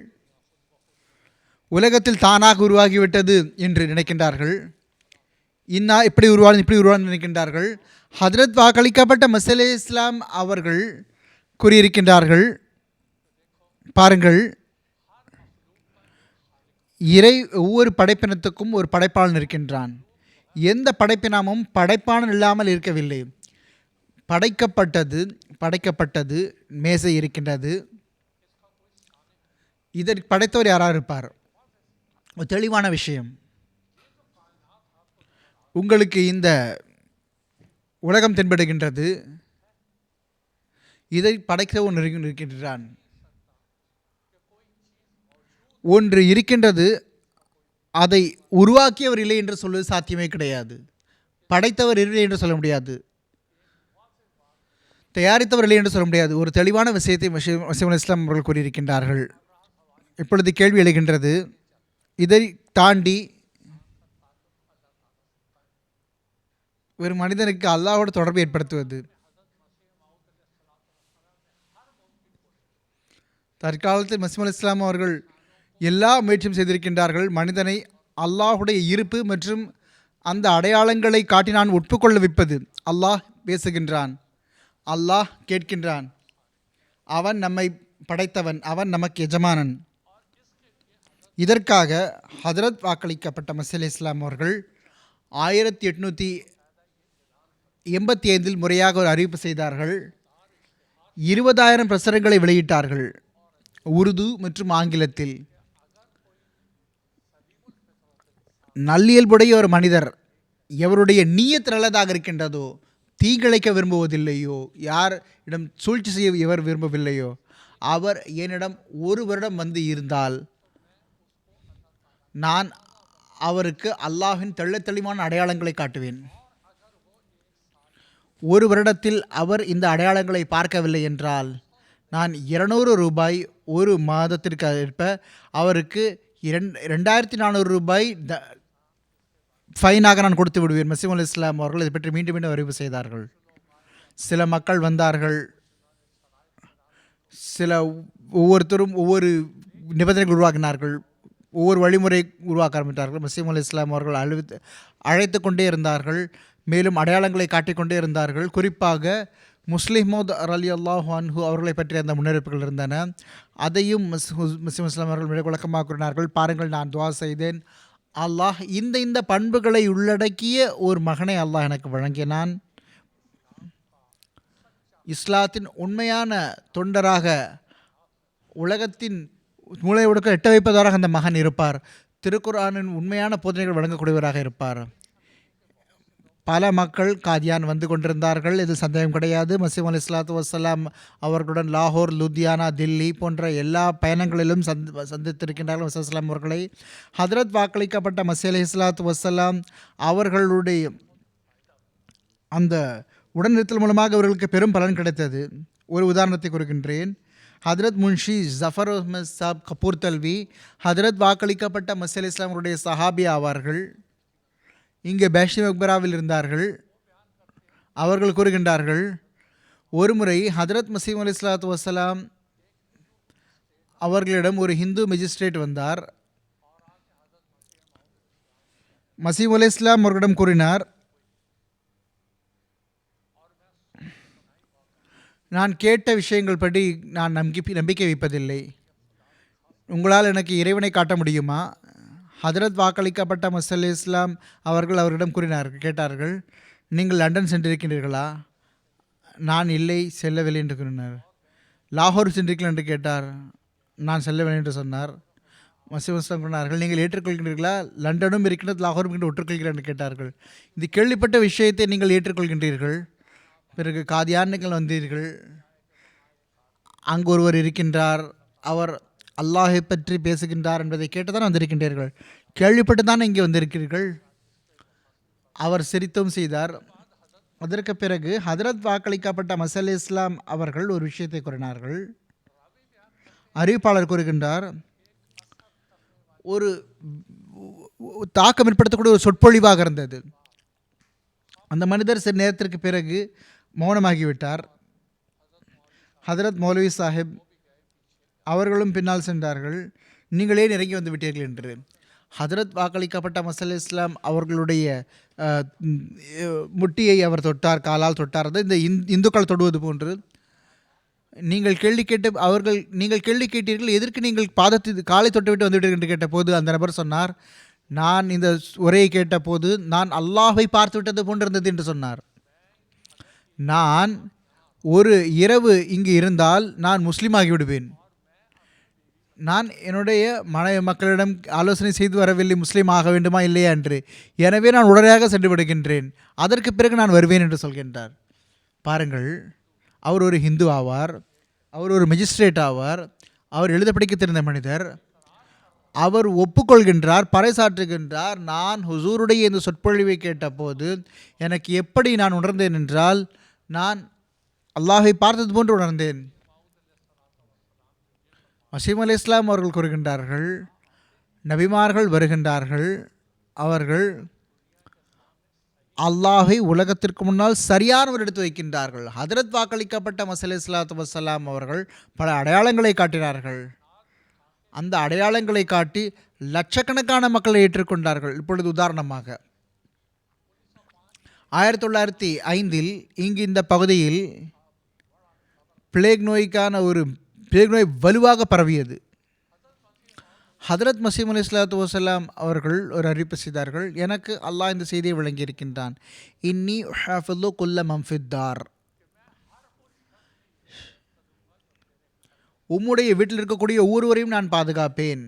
உலகத்தில் தானாக உருவாகிவிட்டது என்று நினைக்கின்றார்கள். இப்படி உருவானு நினைக்கின்றார்கள். ஹஜ்ரத் வாக்களிக்கப்பட்ட மஸீஹ் இஸ்லாம் அவர்கள் கூறியிருக்கின்றார்கள், பாருங்கள், ஒவ்வொரு படைப்பினத்துக்கும் ஒரு படைப்பாளன் இருக்கின்றான். எந்த படைப்பினமும் படைப்பாளன் இல்லாமல் இருக்கவில்லை. படைக்கப்பட்டது மேசை இருக்கின்றது. இதற்கு படைத்தவர் யாராக இருப்பார்? ஒரு தெளிவான விஷயம். உங்களுக்கு இந்த உலகம் தென்படுகின்றது. இதை படைத்தவன் இருக்கின்றான். ஒன்று இருக்கின்றது, அதை உருவாக்கியவர் இல்லை என்று சொல்வது சாத்தியமே கிடையாது. படைத்தவர் இல்லை என்று சொல்ல முடியாது, தயாரித்தவர் இல்லை என்று சொல்ல முடியாது. ஒரு தெளிவான விஷயத்தை மஸீஹ் இஸ்லாம் அவர்கள் கூறியிருக்கின்றார்கள். இப்பொழுது கேள்வி எழுகின்றது, இதை தாண்டி ஒரு மனிதனுக்கு அல்லாஹ்வோடு தொடர்பு ஏற்படுத்துவது, தற்காலத்தில் மஸீஹ் இஸ்லாம் அவர்கள் எல்லா முயற்சியும் செய்திருக்கின்றார்கள். மனிதனை அல்லாஹுடைய இருப்பு மற்றும் அந்த அடையாளங்களை காட்டி நான் ஒப்புக்கொள்ள வைப்பது. அல்லாஹ் பேசுகின்றான், அல்லாஹ் கேட்கின்றான், அவன் நம்மை படைத்தவன், அவன் நமக்கு எஜமானன். இதற்காக ஹஜ்ரத் வாக்களிக்கப்பட்ட மஸீஹ் இஸ்லாம் அவர்கள் 1885 முறையாக ஒரு அறிவிப்பு செய்தார்கள். 20,000 பிரசுரங்களை வெளியிட்டார்கள், உருது மற்றும் ஆங்கிலத்தில். நல்லியல்புடைய ஒரு மனிதர் எவருடைய நீயத் நல்லதாக இருக்கின்றதோ, தீங்கிழைக்க விரும்புவதில்லையோ, யாரிடம் சூழ்ச்சி செய்ய எவர் விரும்பவில்லையோ, அவர் என்னிடம் ஒரு வருடம் வந்து இருந்தால் நான் அவருக்கு அல்லாஹ்வின் தெளிவான அடையாளங்களை காட்டுவேன். ஒரு வருடத்தில் அவர் இந்த அடையாளங்களை பார்க்கவில்லை என்றால் நான் 200 ரூபாய் ஒரு மாதத்திற்கு ஏற்ப அவருக்கு 2,400 ரூபாய் ஃபைனாக நான் கொடுத்து விடுவேன். மஸீஹ் இஸ்லாம் அவர்கள் இதை பற்றி மீண்டும் மீண்டும் அறிவு செய்தார்கள். சில மக்கள் வந்தார்கள், ஒவ்வொருத்தரும் ஒவ்வொரு நிபந்தனைகள் உருவாக்கினார்கள், ஒவ்வொரு வழிமுறை உருவாக்க ஆரம்பித்தார்கள். மஸீஹ் இஸ்லாம் அவர்கள் அழைத்து கொண்டே இருந்தார்கள், மேலும் அடையாளங்களை காட்டிக்கொண்டே இருந்தார்கள். குறிப்பாக முஸ்லிமோத் ரலியல்லாஹு அன்ஹு அவர்களை பற்றிய அந்த முன்னெடுப்புகள் இருந்தன. அதையும் மஸீஹ் இஸ்லாம் அவர்கள் மிக விளக்கமாக கூறினார்கள். பாருங்கள், நான் துவா செய்தேன், அல்லாஹ் இந்த பண்புகளை உள்ளடக்கிய ஒரு மகனை அல்லாஹ் எனக்கு வழங்கினான். இஸ்லாத்தின் உண்மையான தொண்டராக, உலகத்தின் மூளை ஒடுக்க எட்ட வைப்பதாக அந்த மகன் இருப்பார். திருக்குர்ஆனின் உண்மையான போதனைகள் வழங்கக்கூடியவராக இருப்பார். பல மக்கள் காதியான் வந்து கொண்டிருந்தார்கள், இது சந்தேகம் கிடையாது. மஸீஹ் அலைஹிஸ்ஸலாத்து வஸ்ஸலாம் அவர்களுடன் லாகூர், லுதியானா, தில்லி போன்ற எல்லா பயணங்களிலும் சந்தித்திருக்கின்றார்கள் மஸீஹ் இஸ்லாம் அவர்களை. ஹஜ்ரத் வாக்களிக்கப்பட்ட மஸீஹ் அலைஹிஸ்ஸலாத்து வஸ்ஸலாம் அவர்களுடைய அந்த உடனிருத்தல் மூலமாக அவர்களுக்கு பெரும் பலன் கிடைத்தது. ஒரு உதாரணத்தை கூறுகின்றேன். ஹஜ்ரத் முன்ஷி ஜஃபர் அஹ்மத் சாப் கபூர் தல்வி ஹஜ்ரத் வாக்களிக்கப்பட்ட மஸீஹ் இஸ்லாம் அவருடைய சஹாபி ஆவார்கள். இங்கே பேஷி மக்பராவில் இருந்தார்கள். அவர்கள் கூறுகின்றார்கள், ஒரு முறை ஹஜ்ரத் மஸீஹ் அலைஹிஸ்ஸலாத்து வஸ்ஸலாம் அவர்களிடம் ஒரு ஹிந்து மெஜிஸ்ட்ரேட் வந்தார். மஸீஹ் அலைஹிஸ்ஸலாம் அவர்களிடம் கூறினார், நான் கேட்ட விஷயங்கள் படி நான் நம்பிக்கை வைப்பதில்லை. உங்களால் எனக்கு இறைவனை காட்ட முடியுமா? ஹஜ்ரத் வாக்களிக்கப்பட்ட மஸீஹ் இஸ்லாம் அவர்கள் அவரிடம் கேட்டார்கள், நீங்கள் லண்டன் சென்றிருக்கின்றீர்களா? நான் இல்லை, செல்லவில்லை என்று கூறினார். லாகூர் சென்றிருக்கீர்கள் என்று கேட்டார். நான் செல்லவில்லை என்று சொன்னார். மஸீஹ் இஸ்லாம் கூறினார்கள், நீங்கள் ஏற்றுக்கொள்கின்றீர்களா? லண்டனும் இருக்கின்றது, லாகூரும் இருக்கின்ற, ஒற்றுக்கொள்கிறேன் என்று கேட்டார்கள். இது கேள்விப்பட்ட விஷயத்தை நீங்கள் ஏற்றுக்கொள்கின்றீர்கள். பிறகு காதியான் நீங்கள் வந்தீர்கள், அங்கு ஒருவர் இருக்கின்றார், அவர் அல்லாஹை பற்றி பேசுகின்றார் என்பதை கேட்டுதான் வந்திருக்கின்றீர்கள், கேள்விப்பட்டு தான் இங்கே வந்திருக்கிறீர்கள். அவர் சிரித்தும் செய்தார். அதற்கு பிறகு ஹஜ்ரத் வாக்களிக்கப்பட்ட மஸீஹ் இஸ்லாம் அவர்கள் ஒரு விஷயத்தை கூறினார்கள். அறிவிப்பாளர் கூறுகின்றார், ஒரு தாக்கம் ஏற்படுத்தக்கூடிய ஒரு சொற்பொழிவாக இருந்தது. அந்த மனிதர் சில நேரத்திற்கு பிறகு மௌனமாகிவிட்டார். ஹஜ்ரத் மௌலவி சாஹிப் அவர்களும் பின்னால் சென்றார்கள். நீங்கள் ஏன் இறங்கி வந்து விட்டீர்கள் என்று. ஹதரத் வாக்களிக்கப்பட்ட மசல் இஸ்லாம் அவர்களுடைய முட்டியை அவர் தொட்டார், காலால் தொட்டார். அது இந்த இந்துக்கள் தொடுவது போன்று. நீங்கள் கேள்வி கேட்டீர்கள், எதற்கு நீங்கள் காலை தொட்டுவிட்டு வந்துவிட்டீர்கள் என்று கேட்டபோது அந்த நபர் சொன்னார், நான் இந்த உரையை கேட்டபோது நான் அல்லாஹை பார்த்து விட்டது போன்றிருந்தது என்று சொன்னார். நான் ஒரு இரவு இங்கு இருந்தால் நான் முஸ்லீம் ஆகிவிடுவேன். நான் என்னுடைய மக்களிடம் ஆலோசனை செய்து வரவில்லை முஸ்லீம் ஆக வேண்டுமா இல்லையா என்று. எனவே நான் உடனடியாக சென்று விடுகின்றேன், அதற்கு பிறகு நான் வருவேன் என்று சொல்கின்றார். பாருங்கள், அவர் ஒரு ஹிந்து ஆவார், அவர் ஒரு மெஜிஸ்ட்ரேட் ஆவார், அவர் எழுத படிக்க தெரிந்த மனிதர். அவர் ஒப்புக்கொள்கின்றார், பறைசாற்றுகின்றார், நான் ஹுசூருடைய இந்த சொற்பொழிவை கேட்டபோது எனக்கு எப்படி நான் உணர்ந்தேன் என்றால், நான் அல்லாஹை பார்த்தது போன்று உணர்ந்தேன். மசீம் அலி இஸ்லாம் அவர்கள் கூறுகின்றார்கள், நபிமார்கள் வருகின்றார்கள், அவர்கள் அல்லாஹை உலகத்திற்கு முன்னால் சரியானவர் எடுத்து வைக்கின்றார்கள். ஹதரத் வாக்களிக்கப்பட்ட மசீஹ் இஸ்லாத்து வசலாம் அவர்கள் பல அடையாளங்களை காட்டினார்கள். அந்த அடையாளங்களை காட்டி லட்சக்கணக்கான மக்களை ஏற்றுக்கொண்டார்கள். இப்பொழுது உதாரணமாக 1905 இங்கு இந்த பகுதியில் பிளேக் நோய் வலுவாக பரவியது. ஹதரத் மசீம் அலி இஸ்லாத்து வசலாம் அவர்கள் ஒரு அறிவிப்பு செய்தார்கள், எனக்கு அல்லாஹ் இந்த செய்தியை வழங்கியிருக்கின்றான், இன்னி ஹாஃபிது குல்ல மம்ஃபித்தார், உம்முடைய வீட்டில் இருக்கக்கூடிய ஒவ்வொருவரையும் நான் பாதுகாப்பேன்.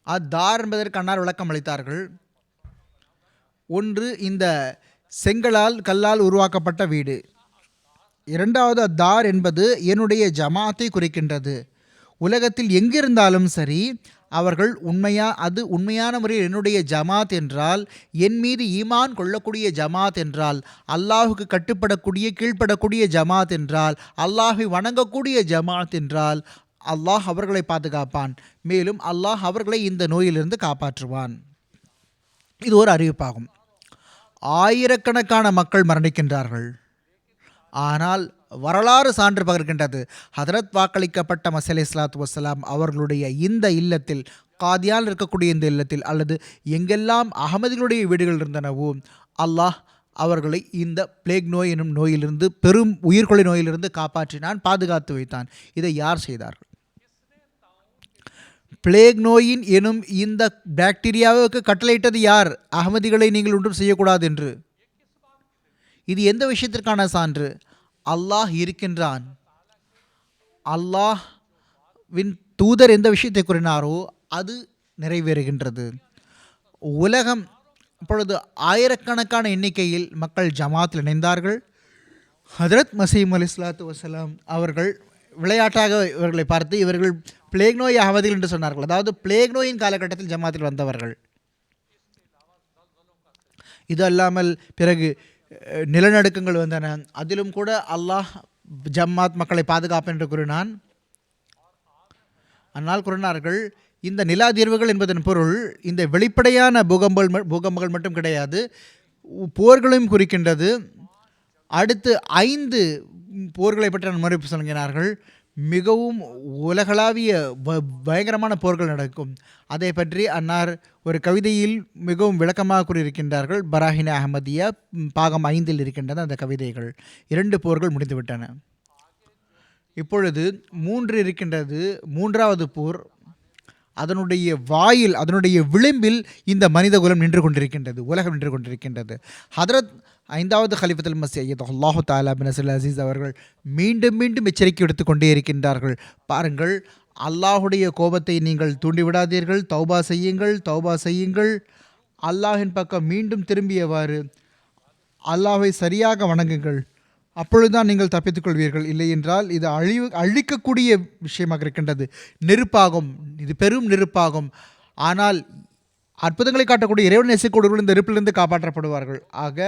அத்தார் என்பதற்கு அன்னார் விளக்கம் அளித்தார்கள். ஒன்று, இந்த கல்லால் உருவாக்கப்பட்ட வீடு. இரண்டாவது, அத்தார் என்பது என்னுடைய ஜமாத்தை குறிக்கின்றது. உலகத்தில் எங்கிருந்தாலும் சரி, அவர்கள் உண்மையான முறையில் என்னுடைய ஜமாத் என்றால், என் மீது ஈமான் கொள்ளக்கூடிய ஜமாத் என்றால், அல்லாஹுக்கு கட்டுப்படக்கூடிய கீழ்ப்படக்கூடிய ஜமாத் என்றால், அல்லாஹை வணங்கக்கூடிய ஜமாத் என்றால், அல்லாஹ் அவர்களை பாதுகாப்பான். மேலும் அல்லாஹ் அவர்களை இந்த நோயிலிருந்து காப்பாற்றுவான். இது ஒரு அறிவிப்பாகும். ஆயிரக்கணக்கான மக்கள் மரணிக்கின்றார்கள். ஆனால் வரலாறு சான்று பகர்கின்றது, ஹதரத் வாக்களிக்கப்பட்ட மசீஹ் இஸ்லாத்து வசலாம் அவர்களுடைய இந்த இல்லத்தில், காதியால் இருக்கக்கூடிய இந்த இல்லத்தில், அல்லது எங்கெல்லாம் அகமதிகளுடைய வீடுகள் இருந்தனவோ, அல்லாஹ் அவர்களை இந்த பிளேக் நோய் எனும் நோயிலிருந்து, பெரும் உயிர்கொலை நோயிலிருந்து காப்பாற்றினான், பாதுகாத்து வைத்தான். இதை யார் செய்தார்கள்? பிளேக் நோயின் எனும் இந்த பாக்டீரியாவுக்கு கட்டளையிட்டது யார்? அகமதிகளை நீங்கள் ஒன்றும் செய்யக்கூடாது என்று. இது எந்த விஷயத்திற்கான சான்று? அல்லாஹ் இருக்கின்றான். அல்லாஹ்வின் தூதர் எந்த விஷயத்தை கூறினாரோ அது நிறைவேறுகின்றது. உலகம் இப்பொழுது ஆயிரக்கணக்கான எண்ணிக்கையில் மக்கள் ஜமாத்தில் இணைந்தார்கள். ஹதரத் மசீம் அலி இஸ்லாத்து வசலாம் அவர்கள் விளையாட்டாக இவர்களை பார்த்து, இவர்கள் பிளேக் நோய் அகமதிகள் என்று சொன்னார்கள். அதாவது பிளேக் நோயின் காலகட்டத்தில் ஜமாத்தில் வந்தவர்கள். இது அல்லாமல் பிறகு நிலநடுக்கங்கள் வந்தன, அதிலும் கூட அல்லாஹ் ஜமாத் மக்களை பாதுகாப்பு என்று கூறினான். ஆனால் கூறினார்கள், இந்த நில அதிர்வுகள் என்பதன் பொருள் இந்த வெளிப்படையான பூகம்பங்கள் மட்டும் கிடையாது, போர்களையும் குறிக்கின்றது. அடுத்து 5 போர்களை பற்றி நான் முறைப்பு சொல்கிறார்கள். மிகவும் உலகளாவிய பயங்கரமான போர்கள் நடக்கும். அதை பற்றி அன்னார் ஒரு கவிதையில் மிகவும் விளக்கமாக கூறியிருக்கின்றார்கள். பராஹின அஹமதியா பாகம் 5 இருக்கின்றன அந்த கவிதைகள். 2 போர்கள் முடிந்துவிட்டன. இப்பொழுது 3 இருக்கின்றது. 3வது போர், அதனுடைய வாயில், அதனுடைய விளிம்பில் இந்த மனித குலம் நின்று கொண்டிருக்கின்றது, உலகம் நின்று கொண்டிருக்கின்றது. ஹதரத் 5வது கலிஃபத்துல் மஸீஹ் அல்லாஹு தஆலா பின் நஸ்ருல் அஸீஸ் அவர்கள் மீண்டும் மீண்டும் எச்சரிக்கை எடுத்து கொண்டே இருக்கின்றார்கள். பாருங்கள், அல்லாஹுடைய கோபத்தை நீங்கள் தூண்டிவிடாதீர்கள், தௌபா செய்யுங்கள். அல்லாஹின் பக்கம் மீண்டும் திரும்பியவாறு அல்லாஹை சரியாக வணங்குங்கள். அப்பொழுதுதான் நீங்கள் தப்பித்துக் கொள்வீர்கள். இல்லை என்றால் இது அழிக்கக்கூடிய விஷயமாக இருக்கின்றது, நெருப்பாகும், இது பெரும் நெருப்பாகும். ஆனால் அற்புதங்களை காட்டக்கூடிய இறைவனை நேசிக்கூடியவர்கள் இந்த நெருப்பிலிருந்து காப்பாற்றப்படுவார்கள். ஆக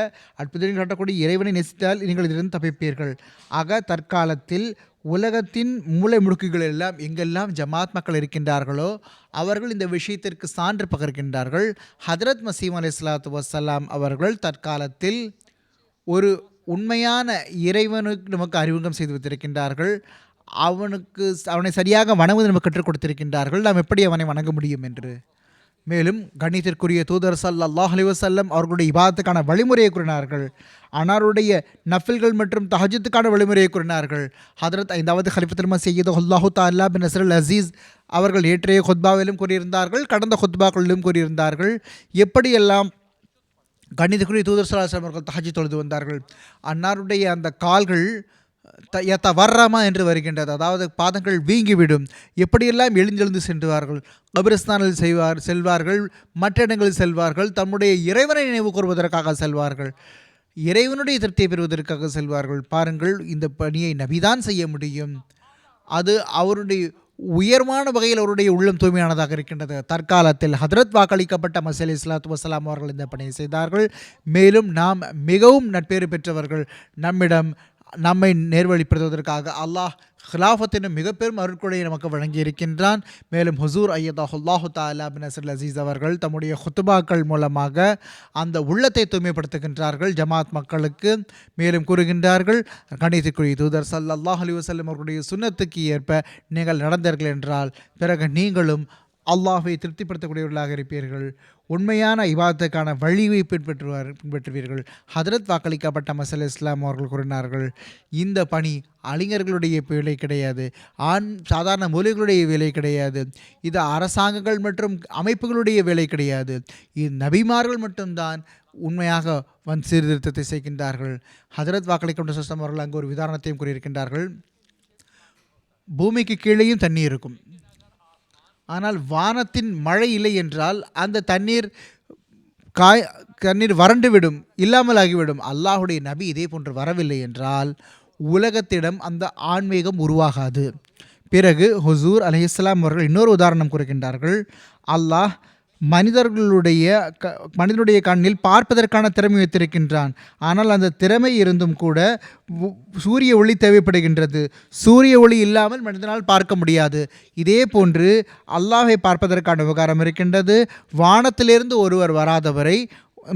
அற்புதங்களை காட்டக்கூடிய இறைவனை நேசித்தால் நீங்கள் இதிலிருந்து தப்பிப்பீர்கள். ஆக தற்காலத்தில் உலகத்தின் மூலை முடுக்குகள் எல்லாம் எங்கெல்லாம் ஜமாத் மக்கள் இருக்கின்றார்களோ அவர்கள் இந்த விஷயத்திற்கு சான்று பகர்கின்றார்கள். ஹதரத் மசீம் அலி இஸ்லாத்து வசலாம் அவர்கள் தற்காலத்தில் ஒரு உண்மையான இறைவனுக்கு நமக்கு அறிமுகம் செய்து வைத்திருக்கின்றார்கள். அவனை சரியாக வணங்குவதை நமக்கு கற்றுக் கொடுத்திருக்கின்றார்கள். நாம் எப்படி அவனை வணங்க முடியும் என்று. மேலும் கண்ணியத்திற்குரிய தூதர் ஸல்லல்லாஹு அலைஹி வஸல்லம் அவர்களுடைய இபாதத்துக்கான வழிமுறையை கூறினார்கள். அன்னாருடைய நஃபில்கள் மற்றும் தஹஜ்ஜுதுக்கான வழிமுறையை கூறினார்கள். ஹதரத் 5வது ஹலிஃபத்துல் மஸீஹ் அல்லாஹு தஆலா பின் நஸ்ருல் அசீஸ் அவர்கள் ஏற்றைய குத்பாவிலும் கூறியிருந்தார்கள், கடந்த குத்பாக்களிலும் கூறியிருந்தார்கள். எப்படியெல்லாம் கண்ணியத்திற்குரிய தூதர் ஸல்லல்லாஹு அலைஹி வஸல்லம் அவர்கள் தஹஜ்ஜுத் தொழுது வந்தார்கள். அன்னாருடைய அந்த கால்கள் யதவர்ரமா என்று வருகின்றது, அதாவது பாதங்கள் வீங்கிவிடும். எப்படியெல்லாம் எழுந்தெழுந்து சென்றுவார்கள், கபிரஸ்தானில் செல்வார்கள், மற்ற இடங்களில் செல்வார்கள், தம்முடைய இறைவனை நினைவு கூறுவதற்காக செல்வார்கள், இறைவனுடைய திருப்தியை பெறுவதற்காக செல்வார்கள். பாருங்கள், இந்த பணியை நபிதான் செய்ய முடியும். அது அவருடைய உயர்வான வகையில் அவருடைய உள்ளம் தூய்மையானதாக இருக்கின்றது. தற்காலத்தில் ஹதரத் வாக்களிக்கப்பட்ட மஸீஹ் அலைஹிஸ்ஸலாத்து வஸ்ஸலாம் அவர்கள் இந்த பணியை செய்தார்கள். மேலும் நாம் மிகவும் நட்பேறு பெற்றவர்கள். நம்மை நேர்வழிப்படுத்துவதற்காக அல்லாஹ் ஹிலாஃபத்தின் மிக பெரும் அருட்கொடையை நமக்கு வழங்கியிருக்கின்றான். மேலும் ஹுசூர் அல்லாஹு தஆலா பின் நஸ்ருல் அசீஸ் அவர்கள் தம்முடைய ஹுத்பாக்கள் மூலமாக அந்த உள்ளத்தை தூய்மைப்படுத்துகின்றார்கள் ஜமாத் மக்களுக்கு. மேலும் கூறுகின்றார்கள், கணிதக்குரிய தூதர் ஸல்லல்லாஹு அலைஹி வஸல்லம் அவர்களுடைய சுன்னத்துக்கு ஏற்ப நீங்கள் நடந்தீர்கள் என்றால் பிறகு நீங்களும் அல்லாஹ்வை திருப்திப்படுத்தக்கூடியவர்களாக இருப்பீர்கள். உண்மையான இபாதத்துக்கான வழியை பின்பற்றுவீர்கள். ஹதரத் வாக்களிக்கப்பட்ட மஸீஹ் இஸ்லாம் அவர்கள் கூறினார்கள், இந்த பணி அறிஞர்களுடைய வேலை கிடையாது, சாதாரண மொழிகளுடைய வேலை கிடையாது, இது அரசாங்கங்கள் மற்றும் அமைப்புகளுடைய வேலை கிடையாது, இது நபிமார்கள் மட்டும்தான் உண்மையாக சீர்திருத்தத்தை செய்கின்றார்கள். ஹதரத் வாக்களிக்கப்பட்ட இஸ்லாம் அவர்கள் அங்கு ஒரு உதாரணத்தையும் கூறியிருக்கின்றார்கள். பூமிக்கு கீழேயும் தண்ணீர் இருக்கும், ஆனால் வானத்தின் மழை இல்லை என்றால் அந்த தண்ணீர் வறண்டுவிடும், இல்லாமல் ஆகிவிடும். அல்லாஹுடைய நபி இதே போன்று வரவில்லை என்றால் உலகத்திடம் அந்த ஆன்மீகம் உருவாகாது. பிறகு ஹுசூர் அலைஹிஸ்ஸலாம் அவர்கள் இன்னொரு உதாரணம் கூறுகின்றார்கள். அல்லாஹ் மனிதனுடைய கண்ணில் பார்ப்பதற்கான திறமை வைத்திருக்கின்றான். ஆனால் அந்த திறமை இருந்தும் கூட சூரிய ஒளி தேவைப்படுகின்றது. சூரிய ஒளி இல்லாமல் மனிதனால் பார்க்க முடியாது. இதே போன்று அல்லாஹை பார்ப்பதற்கான விவகாரம் இருக்கின்றது. வானத்திலிருந்து ஒருவர் வராதவரை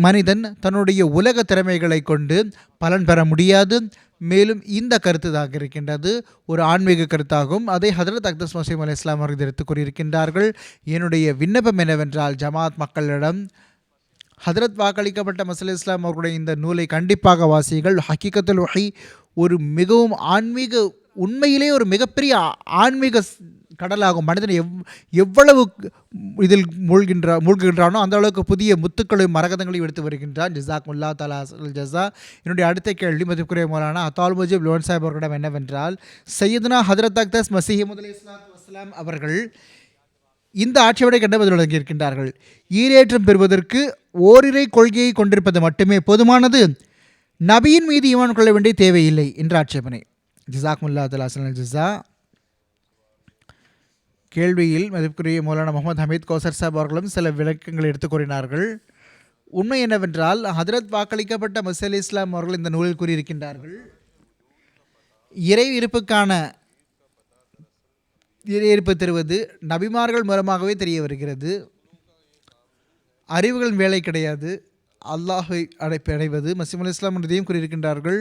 மனிதன் தன்னுடைய உலக திறமைகளை கொண்டு பலன் பெற முடியாது. மேலும் இந்த கருத்து தான் இருக்கின்றது, ஒரு ஆன்மீக கருத்தாகும். அதை ஹதரத் அக்தஸ் மஸீஹ் அலைஹிஸ்ஸலாம் அவர்கள் எடுத்து கூறியிருக்கின்றார்கள். என்னுடைய விண்ணப்பம் என்னவென்றால் ஜமாத் மக்களிடம் ஹதரத் வாக்களிக்கப்பட்ட மஸீஹ் இஸ்லாம் அவர்களுடைய இந்த நூலை கண்டிப்பாக வாசியுங்கள். ஹக்கீகத்துல் வஹி ஒரு மிகவும் ஆன்மீக, உண்மையிலே ஒரு மிகப்பெரிய ஆன்மீக கடலாகும். மனிதன் எவ்வளவு இதில் மூழ்குகின்றானோ அந்த அளவுக்கு புதிய முத்துக்களையும் மரகதங்களையும் எடுத்து வருகின்றான். ஜஸாக்குமுல்லாஹ் தஆலா ஜஸா. என்னுடைய அடுத்த கேள்வி மதிப்புக்குரிய மௌலானா அத்தால் முஜீப் லோன் சாஹிப் அவர்களிடம் என்னவென்றால், சையதுனா ஹதரத் அக்தஸ் மஸீஹ் அலைஹிஸ்ஸலாத்து வஸ்ஸலாம் அவர்கள் இந்த ஆட்சியோட கண்ட பதில் வழங்கியிருக்கின்றார்கள். ஈரேற்றம் பெறுவதற்கு ஓரிரை கொள்கையை கொண்டிருப்பது மட்டுமே போதுமானது, நபியின் மீது ஈமான் கொள்ள வேண்டிய தேவையில்லை என்ற ஆட்சேபனை. ஜஸாக்குமுல்லாஹ் தஆலா ஜஸா. கேள்வியில் மதிப்புக்குரிய மௌலானா முகமது ஹமீத் கௌசர் சாப் அவர்களும் சில விளக்கங்களை எடுத்து கூறினார்கள். உண்மை என்னவென்றால் ஹதரத் வாக்களிக்கப்பட்ட மஸீஹ் இஸ்லாம் அவர்கள் இந்த நூலில் கூறியிருக்கின்றார்கள், இறை இருப்பு தருவது நபிமார்கள் மூலமாகவே தெரிய வருகிறது. அறிவுகளின் வேலை கிடையாது, அல்லாஹை அடைவது. மஸீஹ் இஸ்லாம் இதையும் கூறியிருக்கின்றார்கள்.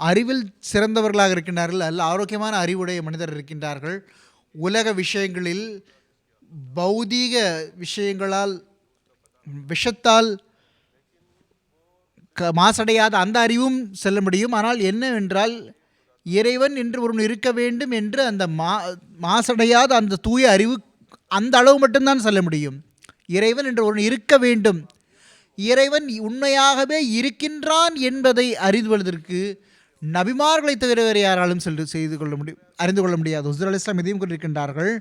அறிவில் சிறந்தவர்களாக இருக்கின்றார்கள், அல்ல ஆரோக்கியமான அறிவுடைய மனிதர் இருக்கின்றார்கள். உலக விஷயங்களில் பௌதீக விஷயங்களால் விஷத்தால் மாசடையாத அந்த அறிவும் செல்ல முடியும். ஆனால் என்னவென்றால் இறைவன் என்று ஒருவன் இருக்க வேண்டும் என்று அந்த மாசடையாத அந்த தூய அறிவு அந்த அளவு மட்டும்தான் செல்ல முடியும். இறைவன் என்று ஒருவன் இருக்க வேண்டும், இறைவன் உண்மையாகவே இருக்கின்றான் என்பதை அறிந்துவதற்கு நபிமார்களை தவிர வேறு யாராலும் அறிந்து கொள்ள முடியாது. ஹுசூர் அலைஹிஸ்ஸலாம் இதையும் கொண்டிருக்கின்றார்கள்.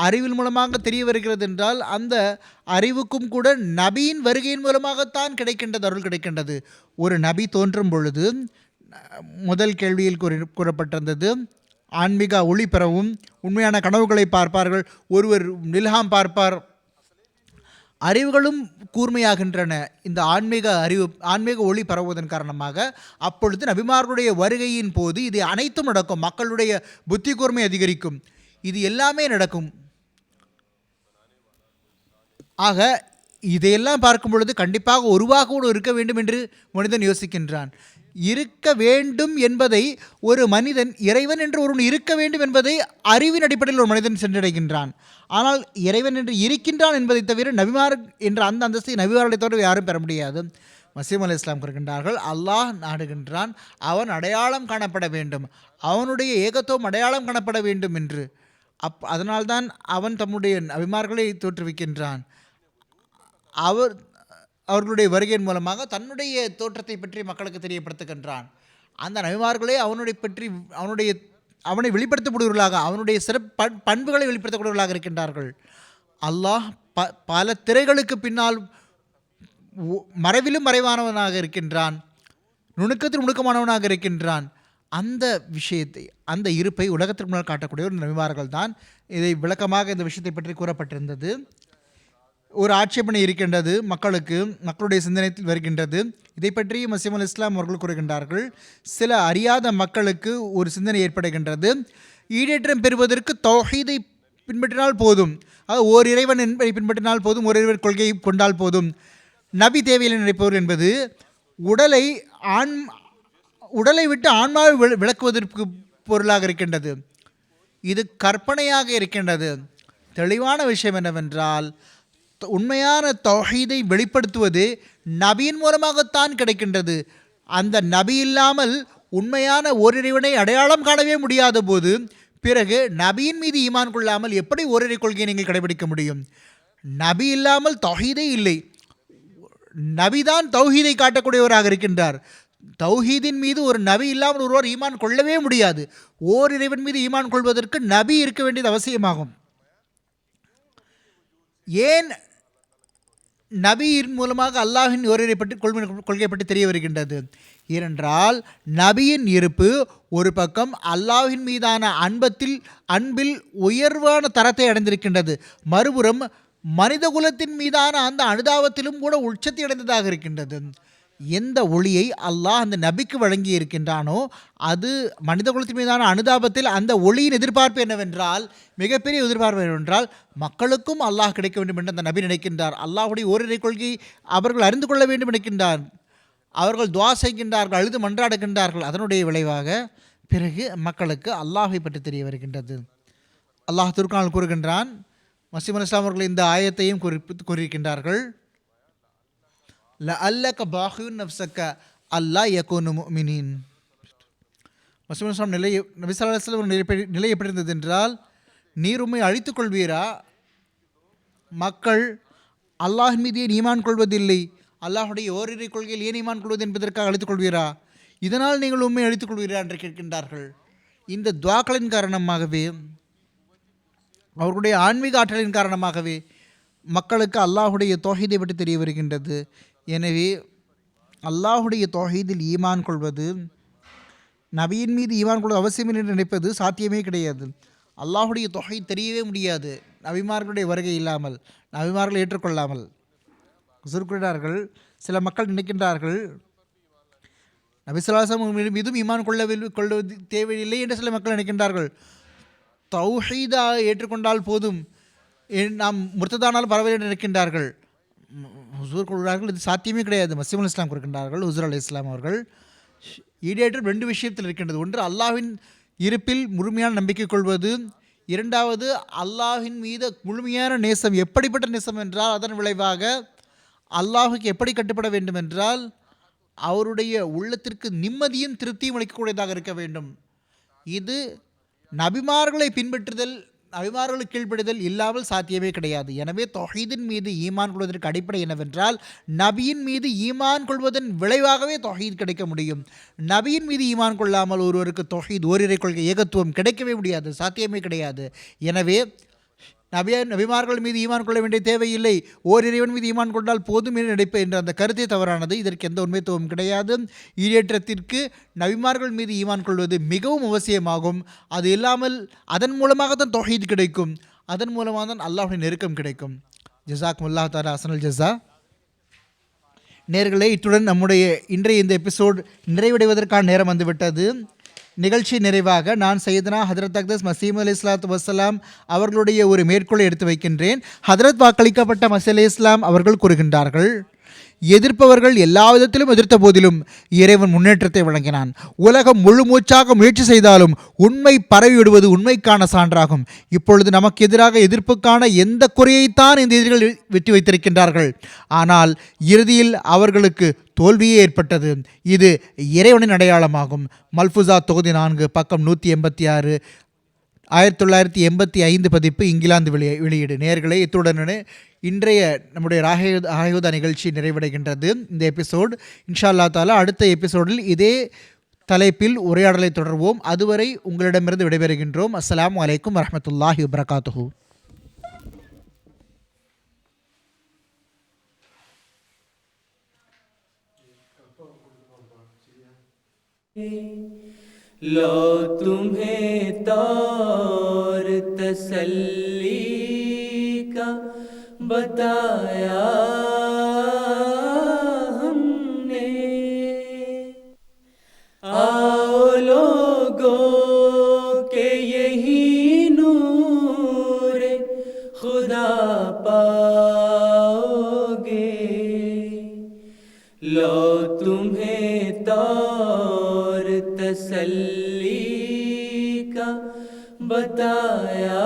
அறிவின் மூலமாக தெரிய வருகிறது என்றால் அந்த அறிவுக்கும் கூட நபியின் வருகையின் மூலமாகத்தான் அருள் கிடைக்கின்றது. ஒரு நபி தோன்றும் பொழுது முதல் கேள்வியில் கூறப்பட்டிருந்தது, ஆன்மீக ஒளி பெறவும் உண்மையான கனவுகளை பார்ப்பார்கள், ஒருவர் நில்ஹாம் பார்ப்பார், அறிவுகளும் கூர்மையாகின்றன. இந்த ஆன்மீக ஒளி பரவுவதன் காரணமாக அப்பொழுது நபிமார்களுடைய வருகையின் போது இது அனைத்தும் நடக்கும். மக்களுடைய புத்தி கூர்மை அதிகரிக்கும், இது எல்லாமே நடக்கும். ஆக இதையெல்லாம் பார்க்கும் பொழுது கண்டிப்பாக ஒருவாக கூட இருக்க வேண்டும் என்று மனிதன் யோசிக்கின்றான். இருக்க வேண்டும் என்பதை ஒரு மனிதன், இறைவன் என்று ஒருவன் இருக்க வேண்டும் என்பதை அறிவின் அடிப்படையில் ஒரு மனிதன் சென்றடைகின்றான். ஆனால் இறைவன் என்று இருக்கின்றான் என்பதை தவிர நபிமார் என்ற அந்த அந்தஸ்தை நபிமார்களை தவிர யாரும் பெற முடியாது. மசீஹ் அலைஹிஸ்ஸலாம் கூறுகின்றார்கள், அல்லாஹ் நாடுகின்றான், அவன் அடையாளம் காணப்பட வேண்டும், அவனுடைய ஏகத்துவம் அடையாளம் காணப்பட வேண்டும் என்று. அதனால்தான் அவன் தம்முடைய நபிமார்களை தோற்றுவிக்கின்றான். அவர்களுடைய வருகையின் மூலமாக தன்னுடைய தோற்றத்தை பற்றி மக்களுக்கு தெரியப்படுத்துகின்றான். அந்த நபிமார்களே அவனை வெளிப்படுத்தக்கூடியவர்களாக, அவனுடைய சிறப்பு பண்புகளை வெளிப்படுத்தக்கூடியவர்களாக இருக்கின்றார்கள். அல்லாஹ் பல திரைகளுக்கு பின்னால் மறைவிலும் மறைவானவனாக இருக்கின்றான், நுணுக்கத்தில் நுணுக்கமானவனாக இருக்கின்றான். அந்த விஷயத்தை, அந்த இருப்பை உலகத்திற்கு முன்னால் காட்டக்கூடிய ஒரு நபிமார்கள் தான். இதை விளக்கமாக இந்த விஷயத்தை பற்றி கூறப்பட்டிருந்தது. ஒரு ஆட்சேபனை இருக்கின்றது, மக்களுடைய சிந்தனையில் வருகின்றது. இதை பற்றி மசீஹ் அலைஹிஸ்ஸலாம் அவர்கள் கூறுகின்றார்கள், சில அறியாத மக்களுக்கு ஒரு சிந்தனை ஏற்படுகின்றது. ஈடேற்றம் பெறுவதற்கு தௌஹீதை பின்பற்றினால் போதும், அதாவது ஓர் இறைவன் என்பதை பின்பற்றினால் போதும், ஒரு இறைவன் கொள்கையை கொண்டால் போதும், நபி தேவையில்லை நினைப்பவர் என்பது உடலை விட்டு ஆன்மாவை விளக்குவதற்கு பொருளாக இருக்கின்றது. இது கற்பனையாக இருக்கின்றது. தெளிவான விஷயம் என்னவென்றால், உண்மையான தௌஹீதை வெளிப்படுத்துவது நபியின் மூலமாகத்தான் கிடைக்கின்றது. அந்த நபி இல்லாமல் உண்மையான ஓரிறைவனை அடையாளம் காணவே முடியாத போது பிறகு நபியின் மீது ஈமான் கொள்ளாமல் எப்படி ஓரிரை கொள்கையை நீங்கள் கடைபிடிக்க முடியும்? நபி இல்லாமல் தௌஹீதே இல்லை. நபிதான் தௌஹீதை காட்டக்கூடியவராக இருக்கின்றார். தௌஹீதின் மீது ஒரு நபி இல்லாமல் ஒருவர் ஈமான் கொள்ளவே முடியாது. ஓர் இறைவன் மீது ஈமான் கொள்வதற்கு நபி இருக்க வேண்டியது அவசியமாகும். ஏன் நபியின் மூலமாக அல்லாஹின் ஓரிரை பற்றி கொள்கை பற்றி தெரிய வருகின்றது? ஏனென்றால் நபியின் இருப்பு ஒரு பக்கம் அல்லாஹின் மீதான அன்பில் உயர்வான தரத்தை அடைந்திருக்கின்றது, மறுபுறம் மனித குலத்தின் மீதான அந்த அனுதாபத்திலும் கூட உச்சத்தை அடைந்ததாக இருக்கின்றது. எந்த ஒளியை அல்லாஹ் அந்த நபிக்கு வழங்கி இருக்கின்றானோ அது மனித குலத்தின் மீதான அனுதாபத்தில் அந்த ஒளியின் எதிர்பார்ப்பு என்னவென்றால், மிகப்பெரிய எதிர்பார்ப்பு என்னவென்றால், மக்களுக்கும் அல்லாஹ் கிடைக்க வேண்டும் என்று அந்த நபி நினைக்கின்றார். அல்லாஹுடைய ஓரிரை கொள்கை அவர்கள் அறிந்து கொள்ள வேண்டும் நினைக்கின்றார். அவர்கள் துஆ செய்கின்றார்கள், அழுது மன்றாடுகின்றார்கள். அதனுடைய விளைவாக பிறகு மக்களுக்கு அல்லாஹை பற்றி தெரிய வருகின்றது. அல்லாஹ் திருக்குர்ஆனில் கூறுகின்றான், மசீஹ் அலைஹிஸ்ஸலாம் அவர்கள் இந்த ஆயத்தையும் கூறியிருக்கின்றார்கள், லஅல்லக பாஹியுன் நஃப்ஸக அல்லா யகூனு முஃமினீன். மசீஹ் அலைஹிஸ்ஸலாம் நபி ஸல்லல்லாஹு அலைஹி வஸல்லம் நிலை எப்படி இருந்தது என்றால், நீர் உம்மை அழித்துக் கொள்வீரா? மக்கள் அல்லாஹின் மீது ஏன் ஈமான் கொள்வதில்லை, அல்லாஹுடைய ஓரிரை கொள்கையில் ஏன் ஈமான் கொள்வது என்பதற்காக அழித்துக் கொள்வீரா? இதனால் நீங்கள் உண்மை அழித்துக் கொள்வீரா என்று கேட்கின்றார்கள். இந்த துஆக்களின் காரணமாகவே, அவர்களுடைய ஆன்மீக ஆற்றலின் காரணமாகவே மக்களுக்கு அல்லாஹுடைய தௌஹீதை பற்றி தெரிய வருகின்றது. எனவே அல்லாஹுடைய தௌஹீதில் ஈமான் கொள்வது, நபியின் மீது ஈமான் கொள்வது அவசியம் என்று நினைப்பது சாத்தியமே கிடையாது. அல்லாஹுடைய தௌஹீத் தெரியவே முடியாது நபிமார்களுடைய வருகை இல்லாமல், நபிமார்களை ஏற்றுக்கொள்ளாமல். குறிப்பிட்டார்கள், சில மக்கள் நினைக்கின்றார்கள் நபி ஸல்லல்லாஹு அலைஹி வஸல்லம் மீதும் ஈமான் கொள்வது தேவையில்லை என்று சில மக்கள் நினைக்கின்றார்கள். தௌஹீதா ஏற்றுக்கொண்டால் போதும், நாம் முர்த்ததானால் பரவாயில்லை என்று நினைக்கின்றார்கள். ஹுசூர் கூறுகிறார்கள், இது சாத்தியமே கிடையாது. மசீஹ் அலைஹிஸ்ஸலாம் கூறுகின்றார்கள், ஹுசூர் அலைஹிஸ்ஸலாம் அவர்கள், ஈடேற்றம் 2 விஷயத்தில் இருக்கின்றது. ஒன்று அல்லாஹ்வின் இருப்பில் முழுமையான நம்பிக்கை கொள்வது, இரண்டாவது அல்லாஹ்வின் மீது முழுமையான நேசம். எப்படிப்பட்ட நேசம் என்றால், அதன் விளைவாக அல்லாஹுக்கு எப்படி கட்டுப்பட வேண்டும் என்றால், அவருடைய உள்ளத்திற்கு நிம்மதியும் திருப்தியும் அளிக்கக்கூடியதாக இருக்க வேண்டும். இது நபிமார்களை பின்பற்றுதல், நபிமார்களுக்கு கீழ்ப்படிதல் இல்லாமல் சாத்தியமே கிடையாது. எனவே தௌஹீதின் மீது ஈமான் கொள்வதற்கு அடிப்படை என்னவென்றால், நபியின் மீது ஈமான் கொள்வதன் விளைவாகவே தௌஹீத் கிடைக்க முடியும். நபியின் மீது ஈமான் கொள்ளாமல் ஒருவருக்கு தௌஹீத், ஓரிரை கொள்கை, ஏகத்துவம் கிடைக்கவே முடியாது, சாத்தியமே கிடையாது. எனவே நபிமார்கள் மீது ஈமான் கொள்ள வேண்டிய தேவையில்லை, ஓரிறைவன் மீது ஈமான் கொண்டால் போதும் என்று நினைப்பு என்ற அந்த கருத்தை தவறானது. இதற்கு எந்த உண்மைத்துவம் கிடையாது. ஈடேற்றத்திற்கு நபிமார்கள் மீது ஈமான் கொள்வது மிகவும் அவசியமாகும். அது இல்லாமல் அதன் மூலமாக தான் தௌஹீத் கிடைக்கும், அதன் மூலமாக தான் அல்லாஹ்வுடைய நெருக்கம் கிடைக்கும். ஜஸாக்குமுல்லாஹ் தஆலா அஹ்ஸனல் ஜஸா. நேர்களே, இத்துடன் நம்முடைய இன்றைய இந்த எபிசோட் நிறைவடைவதற்கான நேரம் வந்துவிட்டது. நிகழ்ச்சி நிறைவாக நான் சையதுனா ஹதரத் அக்தஸ் மசீஹ் அலைஹிஸ்ஸலாத்து வஸ்ஸலாம் அவர்களுடைய ஒரு மேற்கோளை எடுத்து வைக்கின்றேன். ஹதரத் வாக்களிக்கப்பட்ட மசீஹ் அலைஹிஸ்ஸலாம் அவர்கள் கூறுகின்றார்கள், எதிர்ப்பவர்கள் எல்லா விதத்திலும் எதிர்த்த போதிலும் இறைவன் முன்னேற்றத்தை வழங்கினான். உலகம் முழு மூச்சாக முயற்சி செய்தாலும் உண்மை பரவிவிடுவது உண்மைக்கான சான்றாகும். இப்பொழுது நமக்கு எதிராக எதிர்ப்புக்கான எந்த குறையைத்தான் இந்த எதிரிகள் வெற்றி வைத்திருக்கின்றார்கள். ஆனால் இறுதியில் அவர்களுக்கு தோல்வியே ஏற்பட்டது. இது இறைவனின் அடையாளமாகும். மல்ஃபுசா தொகுதி 4 பக்கம் 186 1985 பதிப்பு இங்கிலாந்து வெளியீடு. நேயர்களே, இத்துடன் இன்றைய நம்முடைய ராஹேயுதா நிகழ்ச்சி நிறைவடைகின்றது. இந்த எபிசோடு இன்ஷா அல்லாஹ் தஆலா அடுத்த எபிசோடில் இதே தலைப்பில் உரையாடலை தொடர்வோம். அதுவரை உங்களிடமிருந்து விடைபெறுகின்றோம். அஸ்ஸலாமு அலைக்கும் வரஹ்மத்துல்லாஹி வபரகாத்துஹு. लो तुम्हें तौर तसल्ली का बताया हमने, आओ लोगों के यही नूर खुदा पाओगे। लो तुम्हें तौर तसल्ली का बताया